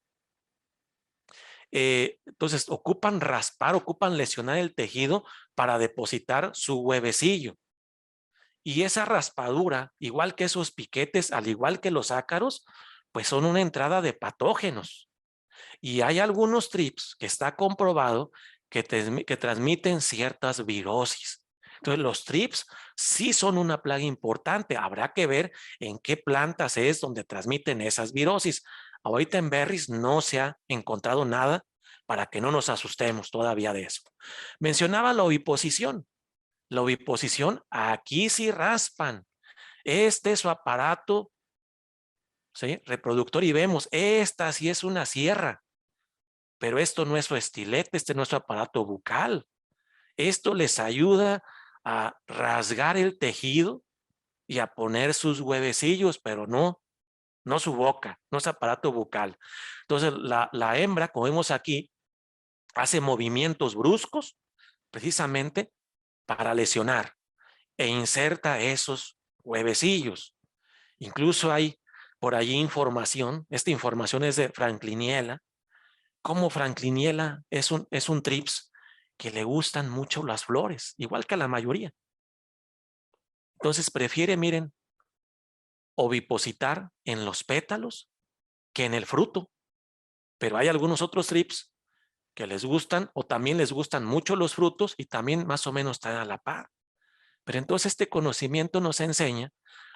Entonces ocupan raspar, ocupan lesionar el tejido para depositar su huevecillo. Y esa raspadura, igual que esos piquetes, al igual que los ácaros, pues son una entrada de patógenos. Y hay algunos trips que está comprobado que transmiten ciertas virosis. Entonces los trips sí son una plaga importante. Habrá que ver en qué plantas es donde transmiten esas virosis. Ahorita en berries no se ha encontrado nada para que no nos asustemos todavía de eso. Mencionaba la oviposición. La oviposición, aquí sí raspan. Este es su aparato, ¿sí?, reproductor, y vemos, esta sí es una sierra. Pero esto no es su estilete, este no es su aparato bucal. Esto les ayuda a rasgar el tejido y a poner sus huevecillos, pero no su boca, no es aparato bucal. Entonces, la hembra, como vemos aquí, hace movimientos bruscos precisamente para lesionar e inserta esos huevecillos. Incluso hay por allí información, esta información es de Frankliniella, como Frankliniella es un trips que le gustan mucho las flores, igual que a la mayoría. Entonces prefiere, miren, ovipositar en los pétalos que en el fruto. Pero hay algunos otros trips que les gustan, o también les gustan mucho los frutos, y también más o menos están a la par. Pero entonces este conocimiento nos enseña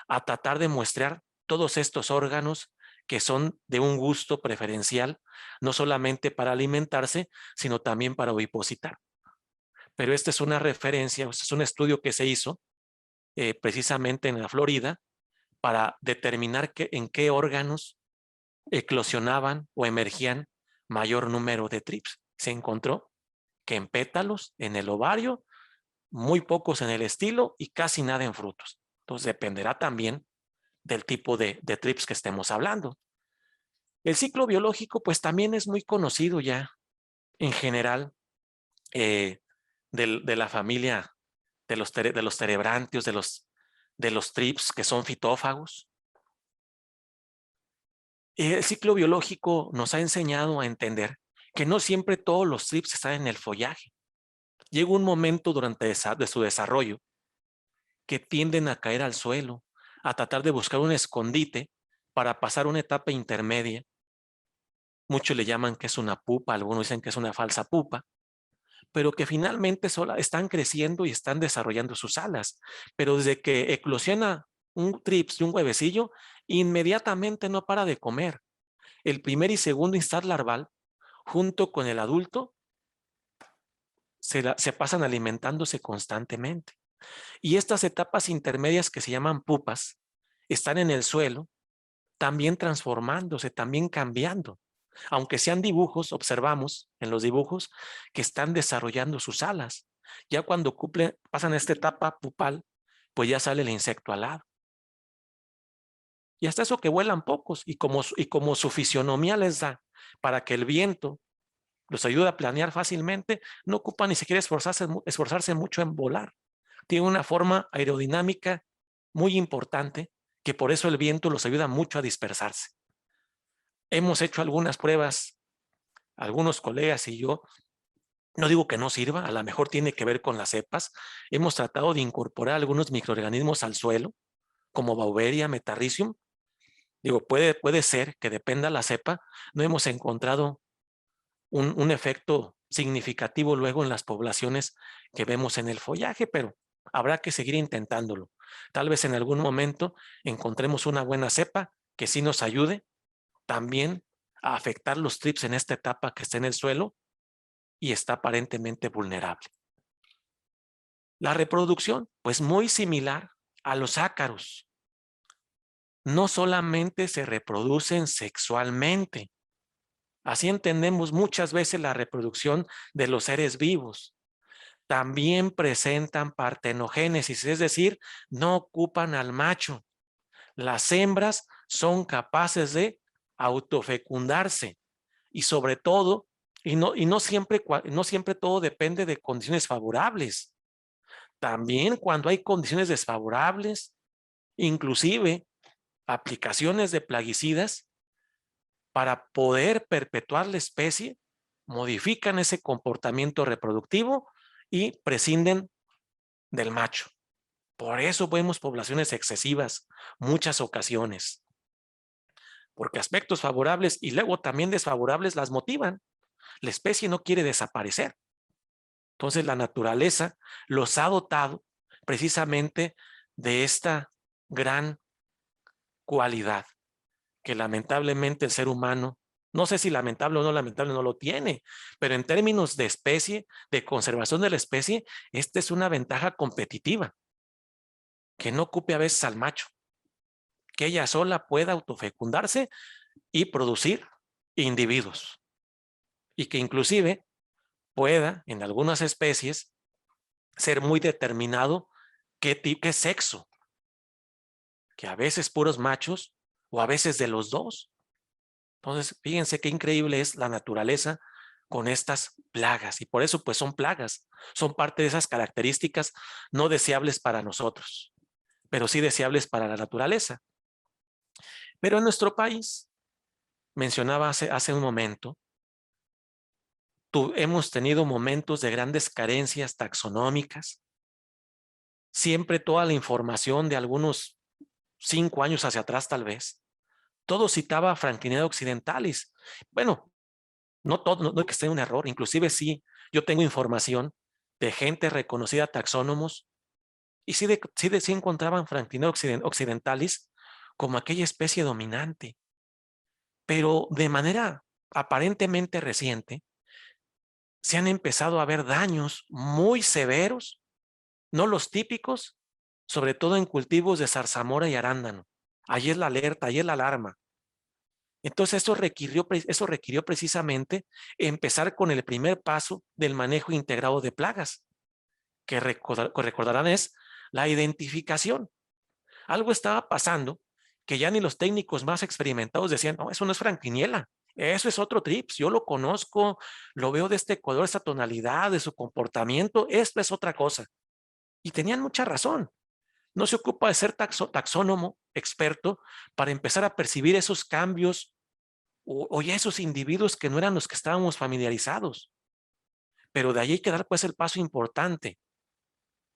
a tratar de muestrear todos estos órganos que son de un gusto preferencial, no solamente para alimentarse, sino también para ovipositar. pero esta es una referencia, este es un estudio que se hizo precisamente en la Florida para determinar en qué órganos eclosionaban o emergían mayor número de trips. Se encontró que en pétalos, en el ovario, muy pocos en el estilo y casi nada en frutos. Entonces dependerá también del tipo de trips que estemos hablando. El ciclo biológico pues también es muy conocido ya en general de la familia de los terebrantios, de los trips que son fitófagos. El ciclo biológico nos ha enseñado a entender que no siempre todos los trips están en el follaje. Llega un momento durante de su desarrollo que tienden a caer al suelo, a tratar de buscar un escondite para pasar una etapa intermedia. Muchos le llaman que es una pupa, algunos dicen que es una falsa pupa, pero que finalmente están creciendo y están desarrollando sus alas. Pero desde que eclosiona un trips y un huevecillo, inmediatamente no para de comer. El primer y segundo instar larval, junto con el adulto, se pasan alimentándose constantemente. Y estas etapas intermedias que se llaman pupas, están en el suelo, también transformándose, también cambiando. Aunque sean dibujos, observamos en los dibujos que están desarrollando sus alas. Ya cuando pasan esta etapa pupal, pues ya sale el insecto alado. Y hasta eso que vuelan pocos, y como su fisionomía les da para que el viento los ayuda a planear fácilmente, no ocupan ni siquiera esforzarse mucho en volar. Tiene una forma aerodinámica muy importante, que por eso el viento los ayuda mucho a dispersarse. Hemos hecho algunas pruebas, algunos colegas y yo, no digo que no sirva, a lo mejor tiene que ver con las cepas. Hemos tratado de incorporar algunos microorganismos al suelo, como Beauveria, Metarrhizium. Digo, puede ser que dependa la cepa. No hemos encontrado un efecto significativo luego en las poblaciones que vemos en el follaje, pero habrá que seguir intentándolo. Tal vez en algún momento encontremos una buena cepa que sí nos ayude también a afectar los trips en esta etapa que está en el suelo y está aparentemente vulnerable. La reproducción, pues muy similar a los ácaros. No solamente se reproducen sexualmente. Así entendemos muchas veces la reproducción de los seres vivos. También presentan partenogénesis, es decir, no ocupan al macho. Las hembras son capaces de autofecundarse y sobre todo, no siempre todo depende de condiciones favorables. También cuando hay condiciones desfavorables, inclusive aplicaciones de plaguicidas, para poder perpetuar la especie, modifican ese comportamiento reproductivo y prescinden del macho. Por eso vemos poblaciones excesivas muchas ocasiones, porque aspectos favorables y luego también desfavorables las motivan. La especie no quiere desaparecer. Entonces la naturaleza los ha dotado precisamente de esta gran cualidad que lamentablemente el ser humano, no sé si lamentable o no lamentable, no lo tiene, pero en términos de especie, de conservación de la especie, esta es una ventaja competitiva, que no ocupe a veces al macho, que ella sola pueda autofecundarse y producir individuos, y que inclusive pueda, en algunas especies, ser muy determinado qué sexo, que a veces puros machos o a veces de los dos. Entonces, fíjense qué increíble es la naturaleza con estas plagas, y por eso pues son plagas, son parte de esas características no deseables para nosotros, pero sí deseables para la naturaleza. Pero en nuestro país, mencionaba hace un momento, hemos tenido momentos de grandes carencias taxonómicas. Siempre toda la información de algunos 5 años hacia atrás tal vez, todo citaba Franklinella occidentalis. Bueno, no todo, no que esté un error, inclusive sí, yo tengo información de gente reconocida taxónomos y sí encontraban Franklinella occidentalis como aquella especie dominante. Pero de manera aparentemente reciente, se han empezado a ver daños muy severos, no los típicos, sobre todo en cultivos de zarzamora y arándano. Ahí es la alerta, ahí es la alarma. Entonces eso requirió precisamente empezar con el primer paso del manejo integrado de plagas, que recordarán es la identificación. Algo estaba pasando que ya ni los técnicos más experimentados decían, no, eso no es franquiniela, eso es otro trips, yo lo conozco, lo veo de este color, esta tonalidad, de su comportamiento, esto es otra cosa. Y tenían mucha razón. No se ocupa de ser taxónomo, experto, para empezar a percibir esos cambios o ya esos individuos que no eran los que estábamos familiarizados. Pero de ahí hay que dar pues el paso importante,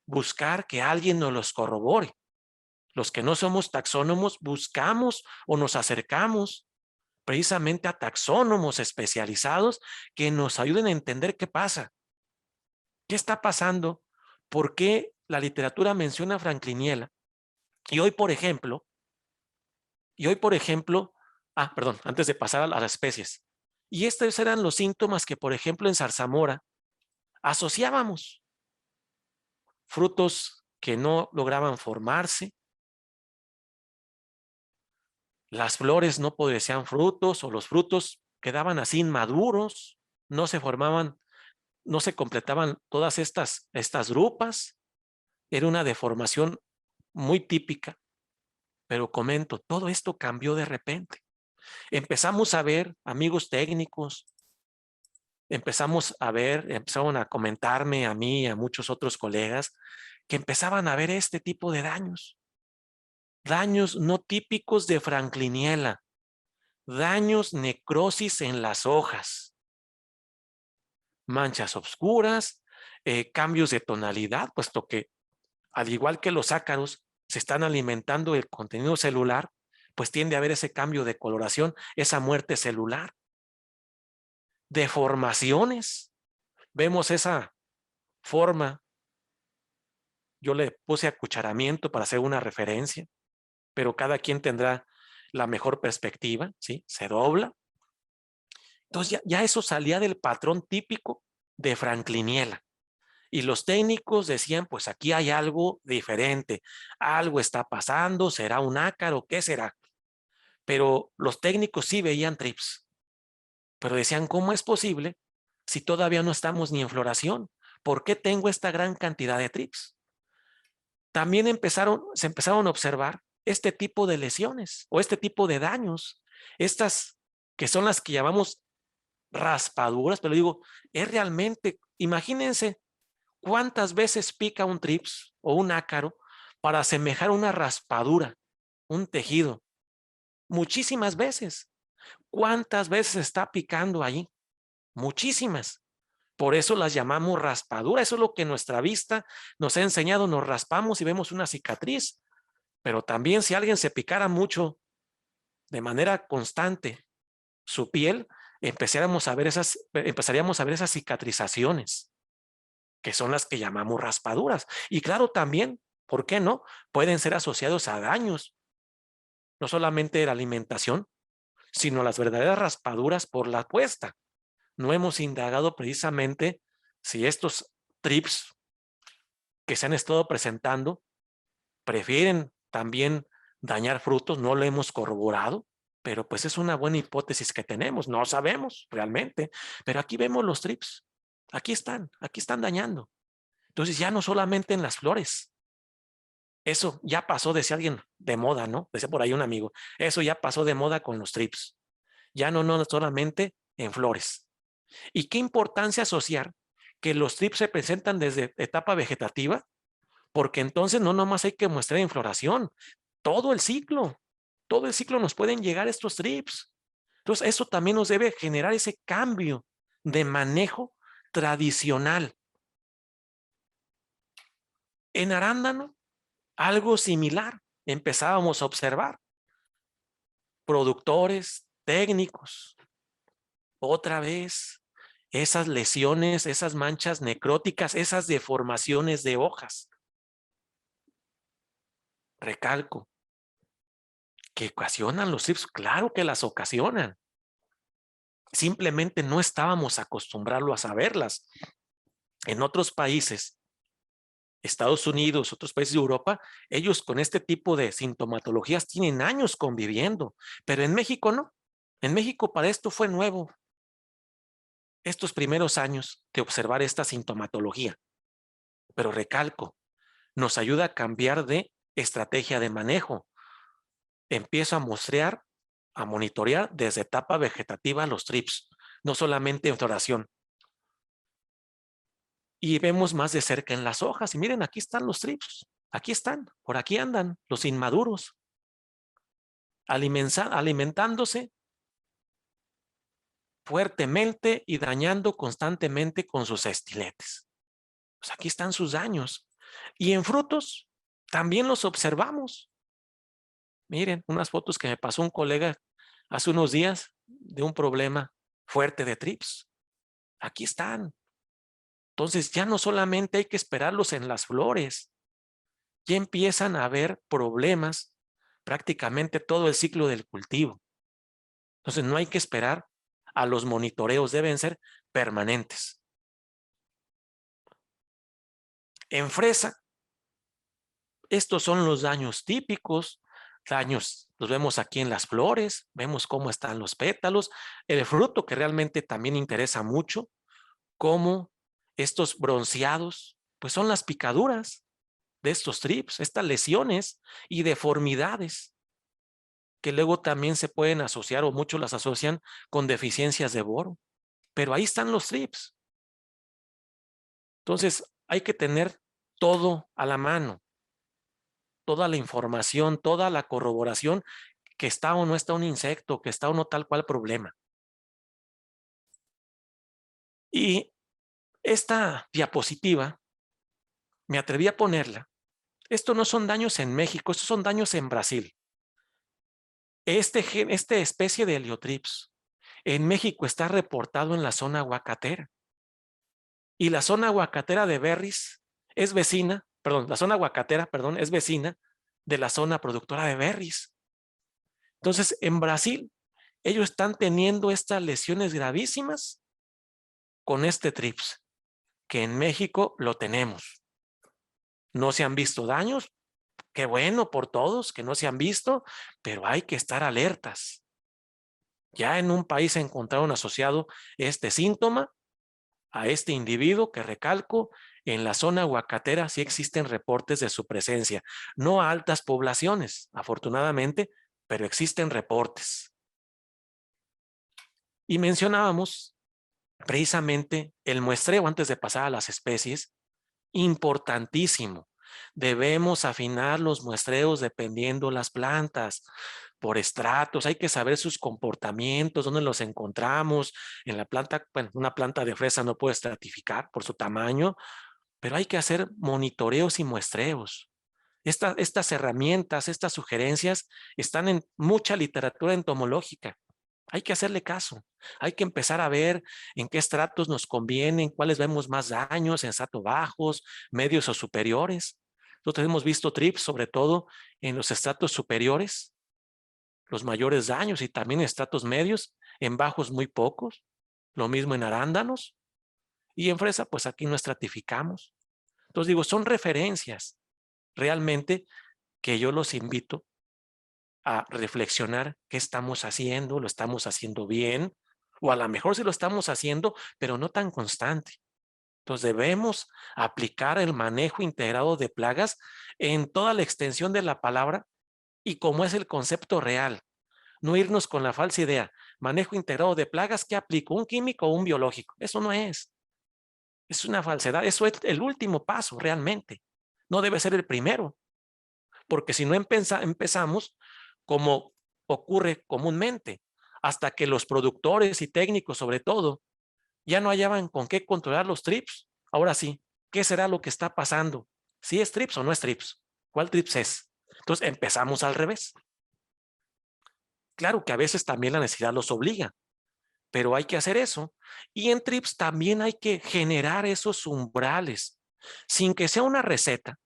buscar que alguien nos los corrobore. Los que no somos taxónomos buscamos o nos acercamos precisamente a taxónomos especializados que nos ayuden a entender qué pasa. ¿Qué está pasando? ¿Por qué la literatura menciona a Frankliniela? Y hoy, por ejemplo, perdón, antes de pasar a las especies. Y estos eran los síntomas que, por ejemplo, en zarzamora asociábamos. Frutos que no lograban formarse, las flores no producían frutos o los frutos quedaban así inmaduros, no se formaban, no se completaban todas estas drupas. Era una deformación muy típica. Pero comento, todo esto cambió de repente. Empezamos a ver, amigos técnicos, empezaron a comentarme a mí y a muchos otros colegas que empezaban a ver este tipo de daños. Daños no típicos de Frankliniela, daños necrosis en las hojas, manchas oscuras, cambios de tonalidad, puesto que al igual que los ácaros se están alimentando del contenido celular, pues tiende a haber ese cambio de coloración, esa muerte celular. Deformaciones, vemos esa forma, yo le puse acucharamiento para hacer una referencia, pero cada quien tendrá la mejor perspectiva, ¿sí? Se dobla. Entonces ya eso salía del patrón típico de Frankliniela. Y los técnicos decían, pues aquí hay algo diferente, algo está pasando, será un ácaro, ¿qué será? Pero los técnicos sí veían trips, pero decían, ¿cómo es posible si todavía no estamos ni en floración? ¿Por qué tengo esta gran cantidad de trips? También se empezaron a observar este tipo de lesiones o este tipo de daños, estas que son las que llamamos raspaduras, pero digo, es realmente, imagínense cuántas veces pica un trips o un ácaro para asemejar una raspadura, un tejido. Muchísimas veces. ¿Cuántas veces está picando ahí? Muchísimas. Por eso las llamamos raspadura. Eso es lo que nuestra vista nos ha enseñado. Nos raspamos y vemos una cicatriz. Pero también si alguien se picara mucho de manera constante su piel, empezaríamos a ver esas cicatrizaciones, que son las que llamamos raspaduras. Y claro, también, ¿por qué no? Pueden ser asociados a daños, no solamente de la alimentación, sino las verdaderas raspaduras por la puesta. No hemos indagado precisamente si estos trips que se han estado presentando prefieren también dañar frutos, no lo hemos corroborado, pero pues es una buena hipótesis que tenemos, no sabemos realmente, pero aquí vemos los trips, aquí están dañando. Entonces ya no solamente en las flores, eso ya pasó, decía alguien, de moda, ¿no? Decía por ahí un amigo, eso ya pasó de moda con los trips, ya no solamente en flores. ¿Y qué importancia asociar que los trips se presentan desde etapa vegetativa? Porque entonces no nomás hay que mostrar en floración, todo el ciclo nos pueden llegar estos trips. Entonces eso también nos debe generar ese cambio de manejo tradicional. En arándano, algo similar empezábamos a observar. Productores, técnicos, otra vez esas lesiones, esas manchas necróticas, esas deformaciones de hojas. Recalco, que ocasionan los trips, claro que las ocasionan. simplemente no estábamos acostumbrados a verlas. En otros países, Estados Unidos, otros países de Europa, ellos con este tipo de sintomatologías tienen años conviviendo, pero en México no. En México para esto fue nuevo, estos primeros años de observar esta sintomatología. Pero recalco, nos ayuda a cambiar de estrategia de manejo. Empiezo a muestrear, a monitorear desde etapa vegetativa los trips, no solamente en floración. Y vemos más de cerca en las hojas. Y miren, aquí están los trips. Aquí están, por aquí andan los inmaduros, alimentándose fuertemente y dañando constantemente con sus estiletes. Pues aquí están sus daños. Y en frutos también los observamos. Miren, unas fotos que me pasó un colega hace unos días de un problema fuerte de trips. Aquí están. Entonces ya no solamente hay que esperarlos en las flores, ya empiezan a haber problemas prácticamente todo el ciclo del cultivo. Entonces no hay que esperar a los monitoreos, deben ser permanentes. En fresa, estos son los daños típicos. Daños los vemos aquí en las flores, vemos cómo están los pétalos, el fruto que realmente también interesa mucho, cómo estos bronceados, pues son las picaduras de estos trips, estas lesiones y deformidades que luego también se pueden asociar o muchos las asocian con deficiencias de boro. Pero ahí están los trips. Entonces hay que tener todo a la mano, toda la información, toda la corroboración que está o no está un insecto, que está o no tal cual problema. Y esta diapositiva, me atreví a ponerla. Esto no son daños en México, estos son daños en Brasil. Esta especie de heliotrips en México está reportado en la zona aguacatera. Y la zona aguacatera de berries es vecina, la zona aguacatera, es vecina de la zona productora de berries. Entonces, en Brasil, ellos están teniendo estas lesiones gravísimas con este trips, que en México lo tenemos. No se han visto daños, qué bueno por todos que no se han visto, pero hay que estar alertas. Ya en un país se encontraron asociado este síntoma a este individuo que recalco, en la zona aguacatera sí existen reportes de su presencia, no a altas poblaciones, afortunadamente, pero existen reportes. Y mencionábamos precisamente el muestreo antes de pasar a las especies, importantísimo. Debemos afinar los muestreos dependiendo las plantas, por estratos, hay que saber sus comportamientos, dónde los encontramos. En la planta, bueno, una planta de fresa no puede estratificar por su tamaño, pero hay que hacer monitoreos y muestreos. Estas herramientas, estas sugerencias están en mucha literatura entomológica. Hay que hacerle caso. Hay que empezar a ver en qué estratos nos convienen, cuáles vemos más daños, en estratos bajos, medios o superiores. Nosotros hemos visto trips, sobre todo en los estratos superiores, los mayores daños, y también en estratos medios, en bajos muy pocos. Lo mismo en arándanos. Y en fresa, pues aquí no estratificamos. Entonces digo, son referencias realmente que yo los invito a reflexionar qué estamos haciendo, lo estamos haciendo bien, o a lo mejor sí lo estamos haciendo, pero no tan constante. Entonces debemos aplicar el manejo integrado de plagas en toda la extensión de la palabra y como es el concepto real. No irnos con la falsa idea, manejo integrado de plagas, ¿qué aplico? ¿Un químico o un biológico? Eso no es. Es una falsedad, eso es el último paso realmente. No debe ser el primero, porque si no empezamos como ocurre comúnmente, hasta que los productores y técnicos sobre todo ya no hallaban con qué controlar los trips. Ahora sí, ¿qué será lo que está pasando? ¿Si es trips o no es trips? ¿Cuál trips es? Entonces empezamos al revés. Claro que a veces también la necesidad los obliga, pero hay que hacer eso. Y en trips también hay que generar esos umbrales, sin que sea una receta.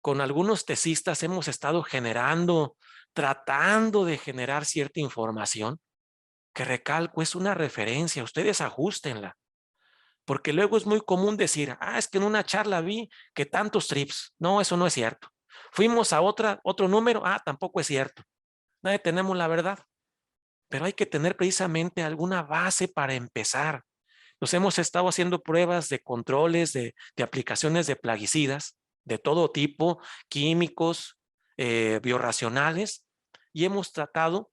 Con algunos tesistas hemos estado generando, tratando de generar cierta información que recalco, es una referencia, ustedes ajústenla. Porque luego es muy común decir, es que en una charla vi que tantos trips. No, eso no es cierto. Fuimos a otro número, tampoco es cierto. Nadie tenemos la verdad. Pero hay que tener precisamente alguna base para empezar. Nos hemos estado haciendo pruebas de controles, de aplicaciones de plaguicidas, de todo tipo, químicos, biorracionales, y hemos tratado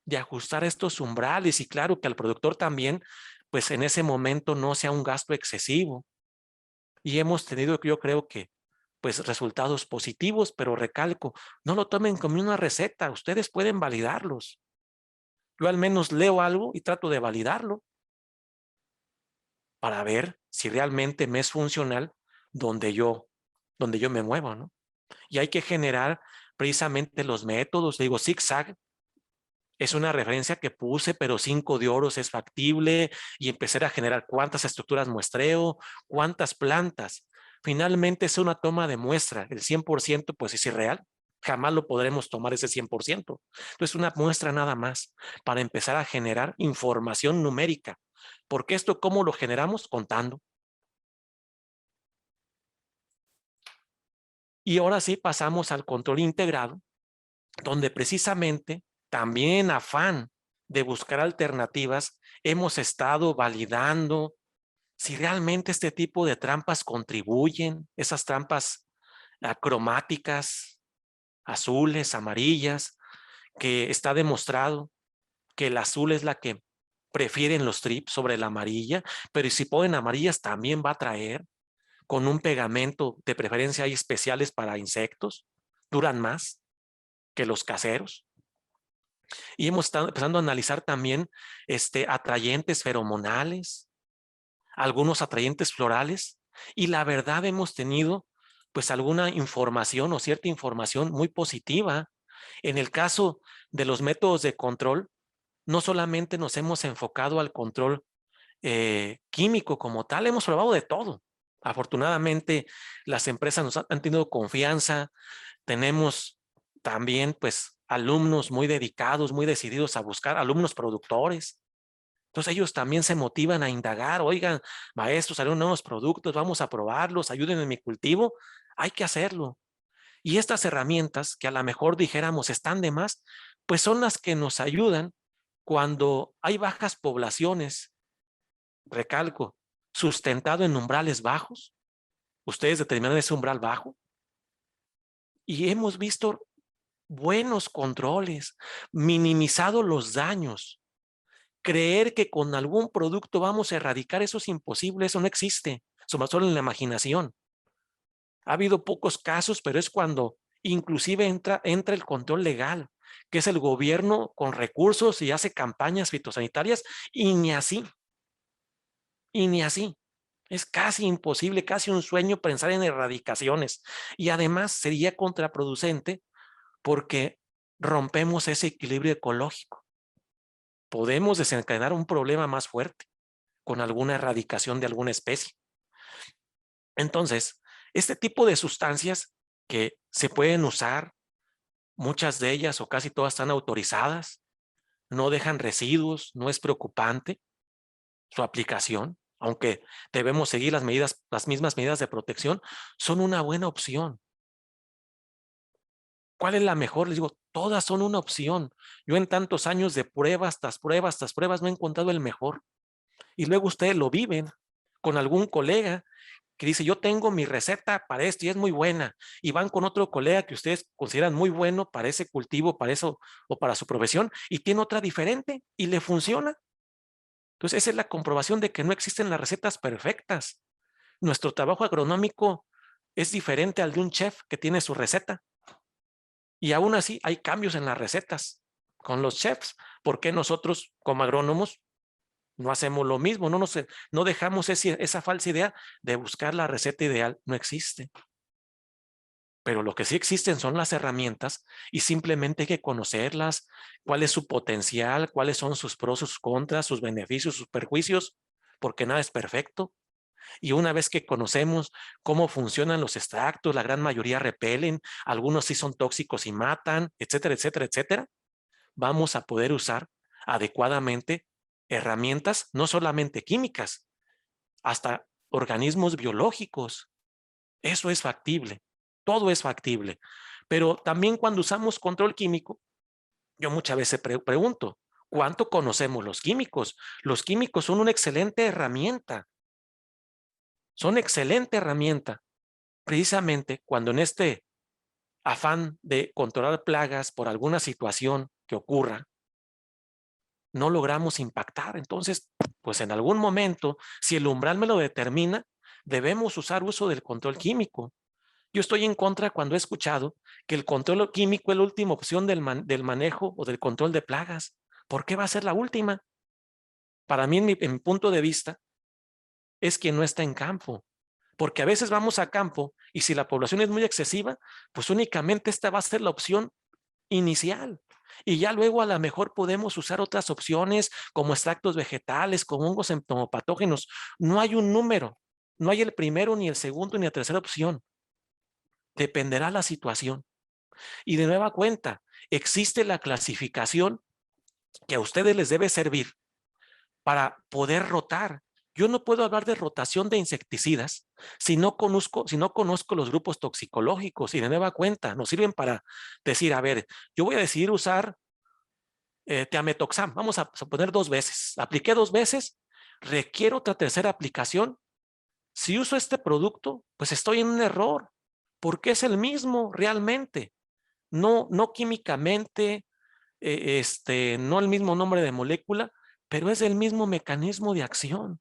de ajustar estos umbrales y claro que al productor también, pues en ese momento no sea un gasto excesivo. Y hemos tenido, yo creo que, pues resultados positivos, pero recalco, no lo tomen como una receta, ustedes pueden validarlos. Yo al menos leo algo y trato de validarlo para ver si realmente me es funcional donde yo me muevo, ¿no? Y hay que generar precisamente los métodos, digo, zigzag es una referencia que puse, pero 5 de oros es factible y empezar a generar cuántas estructuras muestreo, cuántas plantas. Finalmente es una toma de muestra, el 100% pues es irreal, jamás lo podremos tomar ese 100%. Entonces una muestra nada más para empezar a generar información numérica. Porque esto, ¿cómo lo generamos? Contando. Y ahora sí pasamos al control integrado, donde precisamente también en afán de buscar alternativas, hemos estado validando si realmente este tipo de trampas contribuyen, esas trampas cromáticas, azules, amarillas, que está demostrado que el azul es la que prefieren los trips sobre la amarilla, pero si ponen amarillas también va a traer con un pegamento, de preferencia hay especiales para insectos, duran más que los caseros. Y hemos estado empezando a analizar también atrayentes feromonales, algunos atrayentes florales, y la verdad hemos tenido pues alguna información o cierta información muy positiva. En el caso de los métodos de control, no solamente nos hemos enfocado al control químico como tal, hemos probado de todo. Afortunadamente, las empresas nos han tenido confianza, tenemos también pues alumnos muy dedicados, muy decididos a buscar, alumnos productores. Entonces ellos también se motivan a indagar, oigan, maestros, salieron nuevos productos, vamos a probarlos, ayuden en mi cultivo, hay que hacerlo. Y estas herramientas que a lo mejor dijéramos están de más, pues son las que nos ayudan cuando hay bajas poblaciones, recalco, sustentado en umbrales bajos. Ustedes determinan ese umbral bajo y hemos visto buenos controles, minimizado los daños. Creer que con algún producto vamos a erradicar eso es imposible, eso no existe, solo en la imaginación. Ha habido pocos casos, pero es cuando inclusive entra el control legal, que es el gobierno con recursos y hace campañas fitosanitarias y ni así. Y ni así. Es casi imposible, casi un sueño pensar en erradicaciones. Y además sería contraproducente porque rompemos ese equilibrio ecológico. Podemos desencadenar un problema más fuerte con alguna erradicación de alguna especie. Entonces, este tipo de sustancias que se pueden usar, muchas de ellas o casi todas están autorizadas, no dejan residuos, no es preocupante su aplicación, aunque debemos seguir las mismas medidas de protección, son una buena opción. ¿Cuál es la mejor? Les digo, todas son una opción. Yo en tantos años de pruebas, tras pruebas, tras pruebas, no he encontrado el mejor. Y luego ustedes lo viven con algún colega que dice, yo tengo mi receta para esto y es muy buena. Y van con otro colega que ustedes consideran muy bueno para ese cultivo, para eso o para su profesión, y tiene otra diferente y le funciona. Entonces, esa es la comprobación de que no existen las recetas perfectas. Nuestro trabajo agronómico es diferente al de un chef que tiene su receta. Y aún así hay cambios en las recetas con los chefs. ¿Por qué nosotros como agrónomos no hacemos lo mismo? No dejamos esa falsa idea de buscar la receta ideal. No existe. Pero lo que sí existen son las herramientas y simplemente hay que conocerlas, cuál es su potencial, cuáles son sus pros, sus contras, sus beneficios, sus perjuicios, porque nada es perfecto. Y una vez que conocemos cómo funcionan los extractos, la gran mayoría repelen, algunos sí son tóxicos y matan, etcétera, etcétera, etcétera, vamos a poder usar adecuadamente herramientas, no solamente químicas, hasta organismos biológicos. Eso es factible, todo es factible. Pero también cuando usamos control químico, yo muchas veces pregunto, ¿cuánto conocemos los químicos? Los químicos son una excelente herramienta. Son excelente herramienta. Precisamente cuando en este afán de controlar plagas por alguna situación que ocurra, no logramos impactar. Entonces, pues en algún momento, si el umbral me lo determina, debemos usar uso del control químico. Yo estoy en contra cuando he escuchado que el control químico es la última opción del manejo o del control de plagas. ¿Por qué va a ser la última? Para mí, en mi punto de vista, es quien no está en campo. Porque a veces vamos a campo y si la población es muy excesiva, pues únicamente esta va a ser la opción inicial. Y ya luego a lo mejor podemos usar otras opciones como extractos vegetales, como hongos entomopatógenos. No hay un número, no hay el primero, ni el segundo, ni la tercera opción. Dependerá la situación. Y de nueva cuenta, existe la clasificación que a ustedes les debe servir para poder rotar. Yo no puedo hablar de rotación de insecticidas si no conozco los grupos toxicológicos y de nueva cuenta nos sirven para decir, a ver, yo voy a decidir usar Thiamethoxam, vamos a poner 2 veces. Apliqué 2 veces, requiero otra tercera aplicación. Si uso este producto, pues estoy en un error, porque es el mismo realmente, no químicamente, no el mismo nombre de molécula, pero es el mismo mecanismo de acción.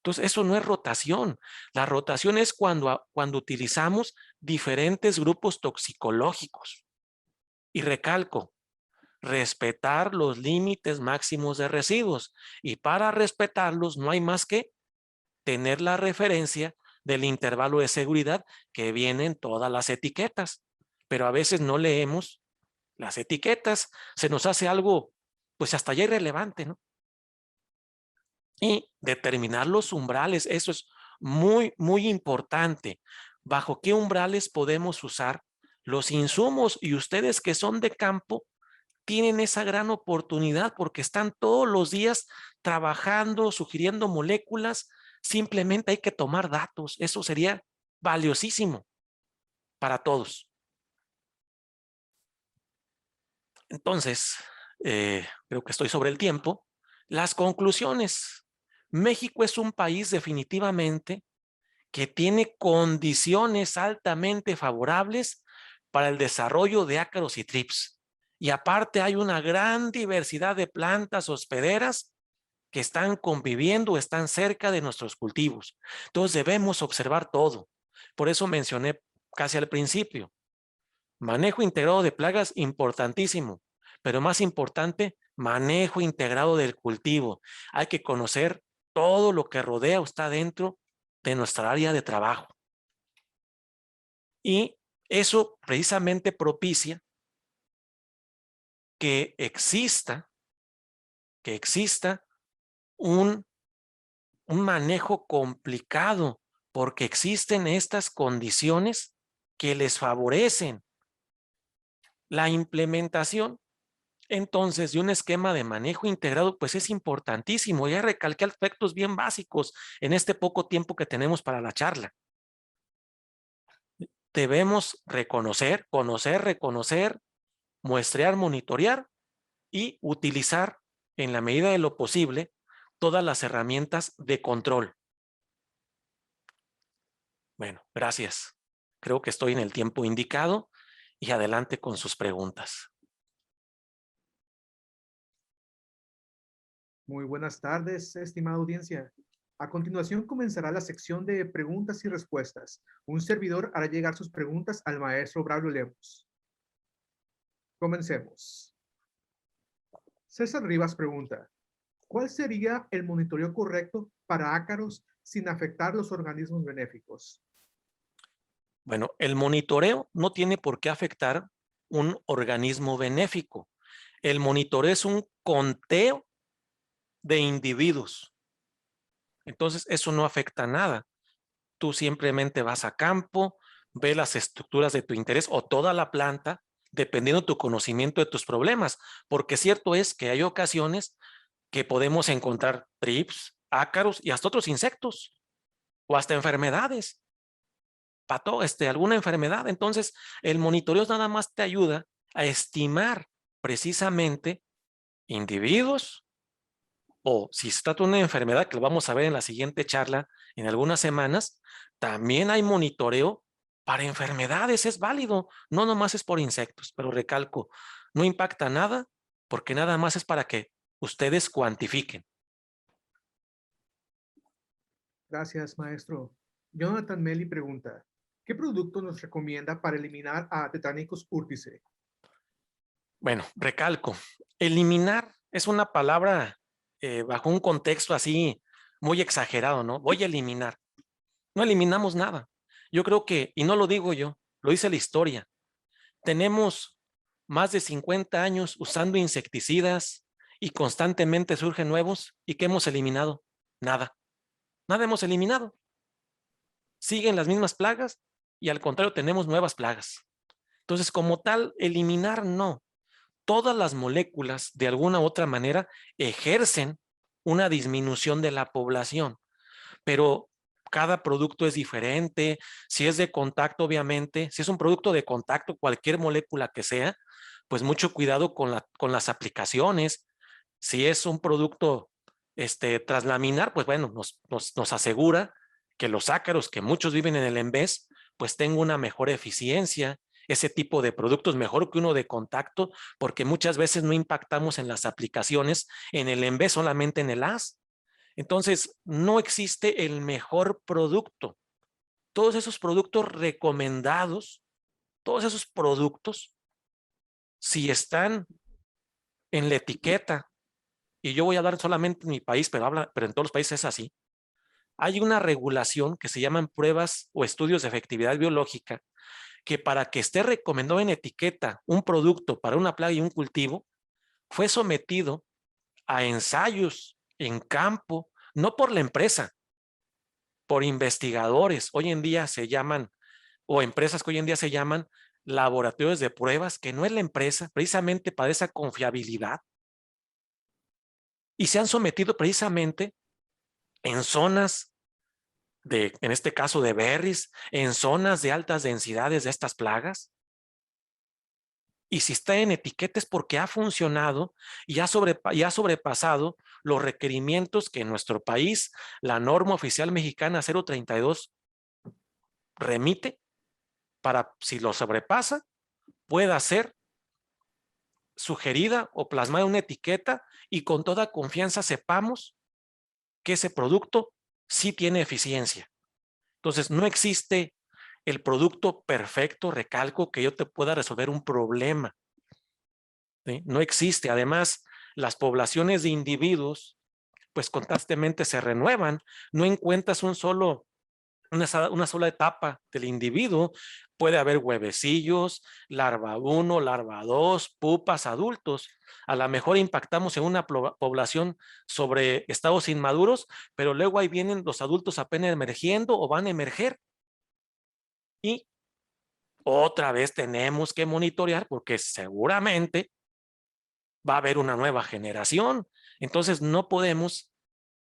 Entonces, eso no es rotación. La rotación es cuando utilizamos diferentes grupos toxicológicos. Y recalco, respetar los límites máximos de residuos. Y para respetarlos no hay más que tener la referencia del intervalo de seguridad que viene en todas las etiquetas. Pero a veces no leemos las etiquetas, se nos hace algo, pues hasta ya irrelevante, ¿no? Y determinar los umbrales, eso es muy, muy importante. ¿Bajo qué umbrales podemos usar los insumos? Y ustedes que son de campo tienen esa gran oportunidad porque están todos los días trabajando, sugiriendo moléculas. Simplemente hay que tomar datos. Eso sería valiosísimo para todos. Entonces, creo que estoy sobre el tiempo. Las conclusiones. México es un país definitivamente que tiene condiciones altamente favorables para el desarrollo de ácaros y trips. Y aparte hay una gran diversidad de plantas hospederas que están conviviendo, están cerca de nuestros cultivos. Entonces debemos observar todo. Por eso mencioné casi al principio, manejo integrado de plagas, importantísimo, pero más importante, manejo integrado del cultivo. Hay que conocer todo lo que rodea o está dentro de nuestra área de trabajo. Y eso precisamente propicia que exista un manejo complicado, porque existen estas condiciones que les favorecen la implementación. Entonces, de un esquema de manejo integrado, pues es importantísimo. Ya recalqué aspectos bien básicos en este poco tiempo que tenemos para la charla. Debemos reconocer, conocer, reconocer, muestrear, monitorear y utilizar en la medida de lo posible todas las herramientas de control. Bueno, gracias. Creo que estoy en el tiempo indicado y adelante con sus preguntas.
Muy buenas tardes, estimada audiencia. A continuación comenzará la sección de preguntas y respuestas. Un servidor hará llegar sus preguntas al maestro Braulio Lemos. Comencemos. César Rivas pregunta, ¿cuál sería el monitoreo correcto para ácaros sin afectar los organismos benéficos?
Bueno, el monitoreo no tiene por qué afectar un organismo benéfico. El monitoreo es un conteo de individuos. Entonces, eso no afecta nada. Tú simplemente vas a campo, ves las estructuras de tu interés o toda la planta, dependiendo de tu conocimiento de tus problemas, porque cierto es que hay ocasiones que podemos encontrar trips, ácaros y hasta otros insectos o hasta enfermedades, alguna enfermedad. Entonces, el monitoreo nada más te ayuda a estimar precisamente individuos o si se trata de una enfermedad que lo vamos a ver en la siguiente charla en algunas semanas, también hay monitoreo para enfermedades, es válido, no nomás es por insectos, pero recalco, no impacta nada porque nada más es para que ustedes cuantifiquen.
Gracias, maestro. Jonathan Meli pregunta, ¿qué producto nos recomienda para eliminar a Tetanicus urtice?
Bueno, recalco, eliminar es una palabra bajo un contexto así muy exagerado, ¿no? Voy a eliminar. No eliminamos nada. Yo creo que, y no lo digo yo, lo dice la historia. Tenemos más de 50 años usando insecticidas y constantemente surgen nuevos. ¿Y qué hemos eliminado? Nada. Nada hemos eliminado. Siguen las mismas plagas y al contrario tenemos nuevas plagas. Entonces, como tal, eliminar no. Todas las moléculas de alguna u otra manera ejercen una disminución de la población, pero cada producto es diferente. Si es de contacto, obviamente, si es un producto de contacto, cualquier molécula que sea, pues mucho cuidado con las aplicaciones. Si es un producto translaminar, pues bueno, nos asegura que los ácaros que muchos viven en el envés, pues tengan una mejor eficiencia. Ese tipo de productos mejor que uno de contacto, porque muchas veces no impactamos en las aplicaciones, en el envés, solamente en el haz. Entonces, no existe el mejor producto. Todos esos productos recomendados, todos esos productos, si están en la etiqueta, y yo voy a hablar solamente en mi país, pero en todos los países es así, hay una regulación que se llaman pruebas o estudios de efectividad biológica, que para que esté recomendado en etiqueta un producto para una plaga y un cultivo, fue sometido a ensayos en campo, no por la empresa, por investigadores. Hoy en día se llaman, o empresas que hoy en día se llaman laboratorios de pruebas, que no es la empresa, precisamente para esa confiabilidad. Y se han sometido precisamente en zonas en este caso de berries, en zonas de altas densidades de estas plagas. Y si está en etiqueta es porque ha funcionado y ha sobrepasado los requerimientos que en nuestro país la norma oficial mexicana 032 remite para, si lo sobrepasa, pueda ser sugerida o plasmada en una etiqueta y con toda confianza sepamos que ese producto sí tiene eficiencia. Entonces, no existe el producto perfecto, recalco, que yo te pueda resolver un problema. ¿Sí? No existe. Además, las poblaciones de individuos, pues constantemente se renuevan. No encuentras una sola etapa del individuo. Puede haber huevecillos, larva 1, larva 2, pupas, adultos. A lo mejor impactamos en una población sobre estados inmaduros, pero luego ahí vienen los adultos apenas emergiendo o van a emerger. Y otra vez tenemos que monitorear porque seguramente va a haber una nueva generación. Entonces no podemos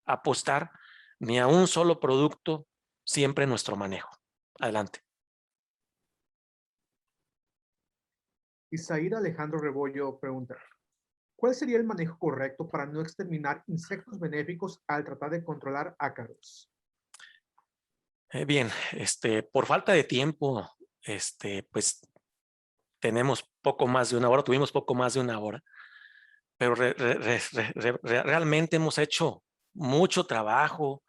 apostar ni a un solo producto siempre en nuestro manejo. Adelante.
Isaíra Alejandro Rebollo pregunta, ¿cuál sería el manejo correcto para no exterminar insectos benéficos al tratar de controlar ácaros?
Bien, por falta de tiempo, pues tenemos poco más de una hora, tuvimos poco más de una hora, pero realmente hemos hecho mucho trabajo,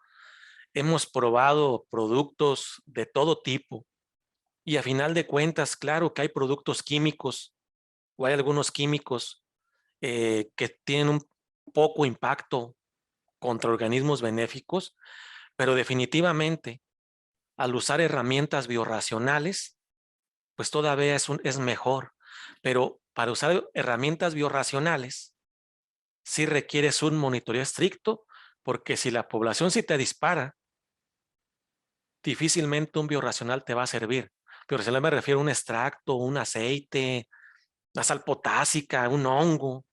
hemos probado productos de todo tipo y a final de cuentas, claro que hay productos químicos o hay algunos químicos que tienen un poco impacto contra organismos benéficos, pero definitivamente al usar herramientas biorracionales, pues todavía es mejor. Pero para usar herramientas biorracionales, sí requieres un monitoreo estricto, porque si la población sí te dispara, difícilmente un biorracional te va a servir. Biorracional me refiero a un extracto, un aceite, la sal potásica, un hongo,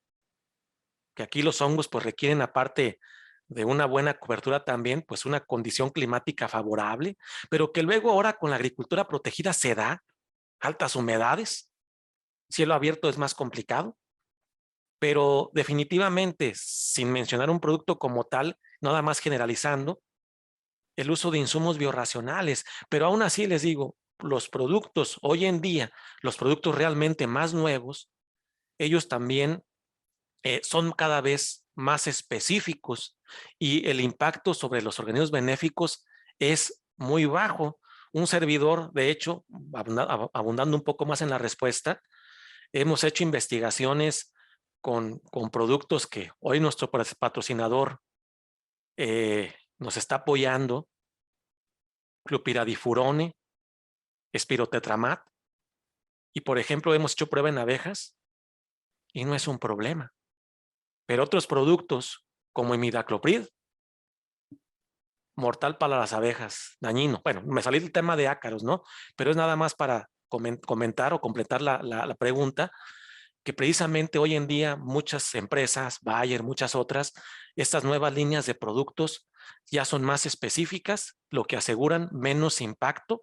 que aquí los hongos pues requieren, aparte de una buena cobertura también, pues una condición climática favorable, pero que luego ahora con la agricultura protegida se da, altas humedades, cielo abierto es más complicado, pero definitivamente, sin mencionar un producto como tal, nada más generalizando, el uso de insumos biorracionales, pero aún así les digo, los productos hoy en día, los productos realmente más nuevos, ellos también son cada vez más específicos y el impacto sobre los organismos benéficos es muy bajo. Un servidor, de hecho, abundando un poco más en la respuesta, hemos hecho investigaciones con productos que hoy nuestro patrocinador nos está apoyando, clopiradifurone, espirotetramat, y por ejemplo hemos hecho prueba en abejas y no es un problema. Pero otros productos como imidacloprid, mortal para las abejas, dañino. Bueno, me salí del tema de ácaros, ¿no? Pero es nada más para comentar o completar la pregunta, que precisamente hoy en día muchas empresas, Bayer, muchas otras, estas nuevas líneas de productos ya son más específicas, lo que aseguran menos impacto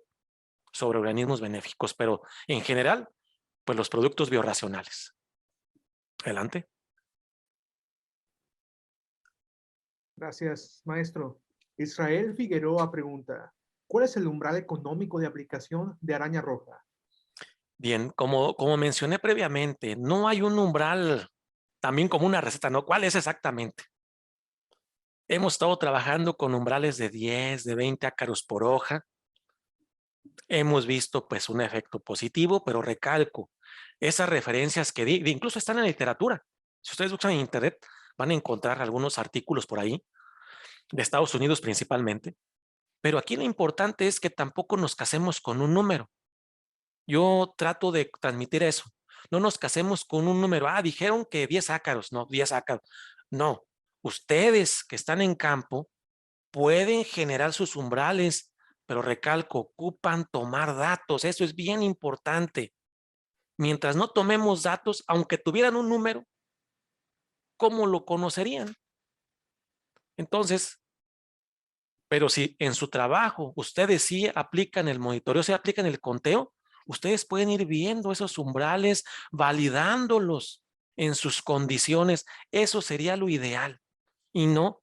sobre organismos benéficos, pero en general, pues los productos biorracionales. Adelante.
Gracias, maestro. Israel Figueroa pregunta, ¿cuál es el umbral económico de aplicación de araña roja?
Bien, como mencioné previamente, no hay un umbral también como una receta, ¿no? ¿Cuál es exactamente? Hemos estado trabajando con umbrales de 10, de 20 ácaros por hoja. Hemos visto pues un efecto positivo, pero recalco, esas referencias que di, incluso están en la literatura. Si ustedes buscan en internet, van a encontrar algunos artículos por ahí, de Estados Unidos principalmente. Pero aquí lo importante es que tampoco nos casemos con un número. Yo trato de transmitir eso. No nos casemos con un número. Ah, dijeron que 10 ácaros. No, 10 ácaros. No. Ustedes que están en campo pueden generar sus umbrales, pero recalco, ocupan tomar datos. Eso es bien importante. Mientras no tomemos datos, aunque tuvieran un número, ¿cómo lo conocerían? Entonces, pero si en su trabajo ustedes sí aplican el monitoreo, sí aplican el conteo, ustedes pueden ir viendo esos umbrales, validándolos en sus condiciones. Eso sería lo ideal y no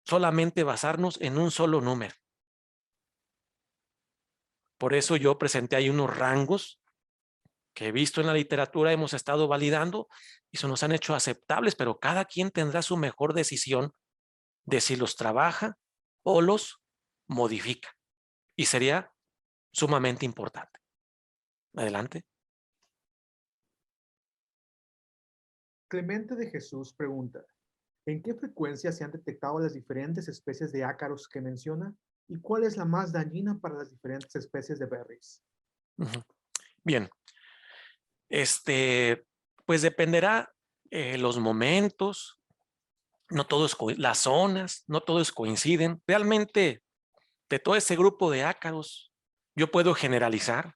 solamente basarnos en un solo número. Por eso yo presenté ahí unos rangos que he visto en la literatura, hemos estado validando y se nos han hecho aceptables, pero cada quien tendrá su mejor decisión de si los trabaja o los modifica. Y sería sumamente importante. Adelante.
Clemente de Jesús pregunta, ¿en qué frecuencia se han detectado las diferentes especies de ácaros que menciona? ¿Y cuál es la más dañina para las diferentes especies de berries?
Bien. Pues dependerá los momentos, no todos, las zonas, no todos coinciden. Realmente, de todo ese grupo de ácaros, yo puedo generalizar,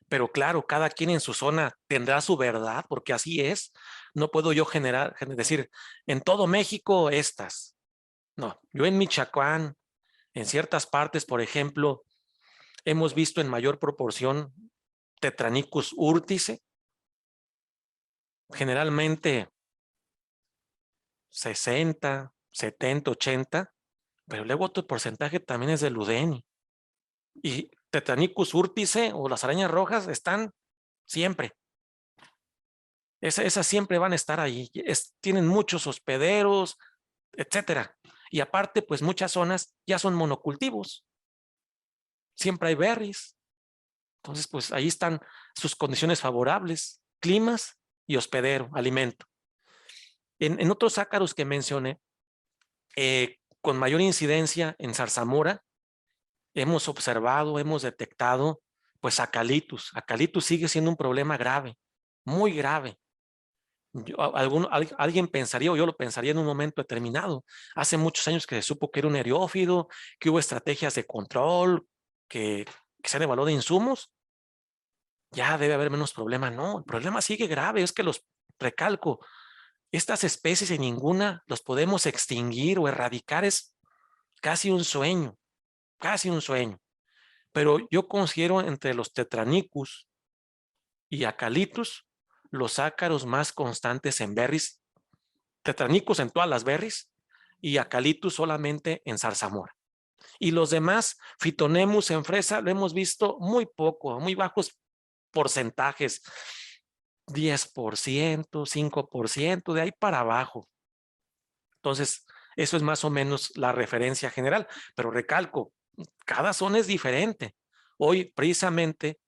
pero claro, cada quien en su zona tendrá su verdad, porque así es. No puedo yo decir, en todo México estas. No, yo en Michoacán, en ciertas partes, por ejemplo, hemos visto en mayor proporción Tetranicus urtice, generalmente 60, 70, 80, pero luego otro porcentaje también es de Ludeni. Y Tetranicus urtice o las arañas rojas están siempre. Esas siempre van a estar ahí. Tienen muchos hospederos, etcétera. Y aparte, pues muchas zonas ya son monocultivos. Siempre hay berries. Entonces, pues ahí están sus condiciones favorables, climas y hospedero, alimento. En otros ácaros que mencioné, con mayor incidencia en zarzamora, hemos observado, hemos detectado, pues acalitus. Acalitus sigue siendo un problema grave, muy grave. Alguien pensaría, o yo lo pensaría en un momento determinado. Hace muchos años que se supo que era un eriófido, que hubo estrategias de control, que se han evaluado de insumos, ya debe haber menos problema. No, el problema sigue grave, es que recalco, estas especies en ninguna los podemos extinguir o erradicar, es casi un sueño, casi un sueño. Pero yo considero entre los Tetranicus y Acalitus los ácaros más constantes en berries, Tetranicus en todas las berries y Acalitus solamente en zarzamora. Y los demás, Phytonemus en fresa, lo hemos visto muy poco, muy bajos porcentajes, 10%, 5%, de ahí para abajo. Entonces, eso es más o menos la referencia general, pero recalco, cada zona es diferente. Hoy, precisamente,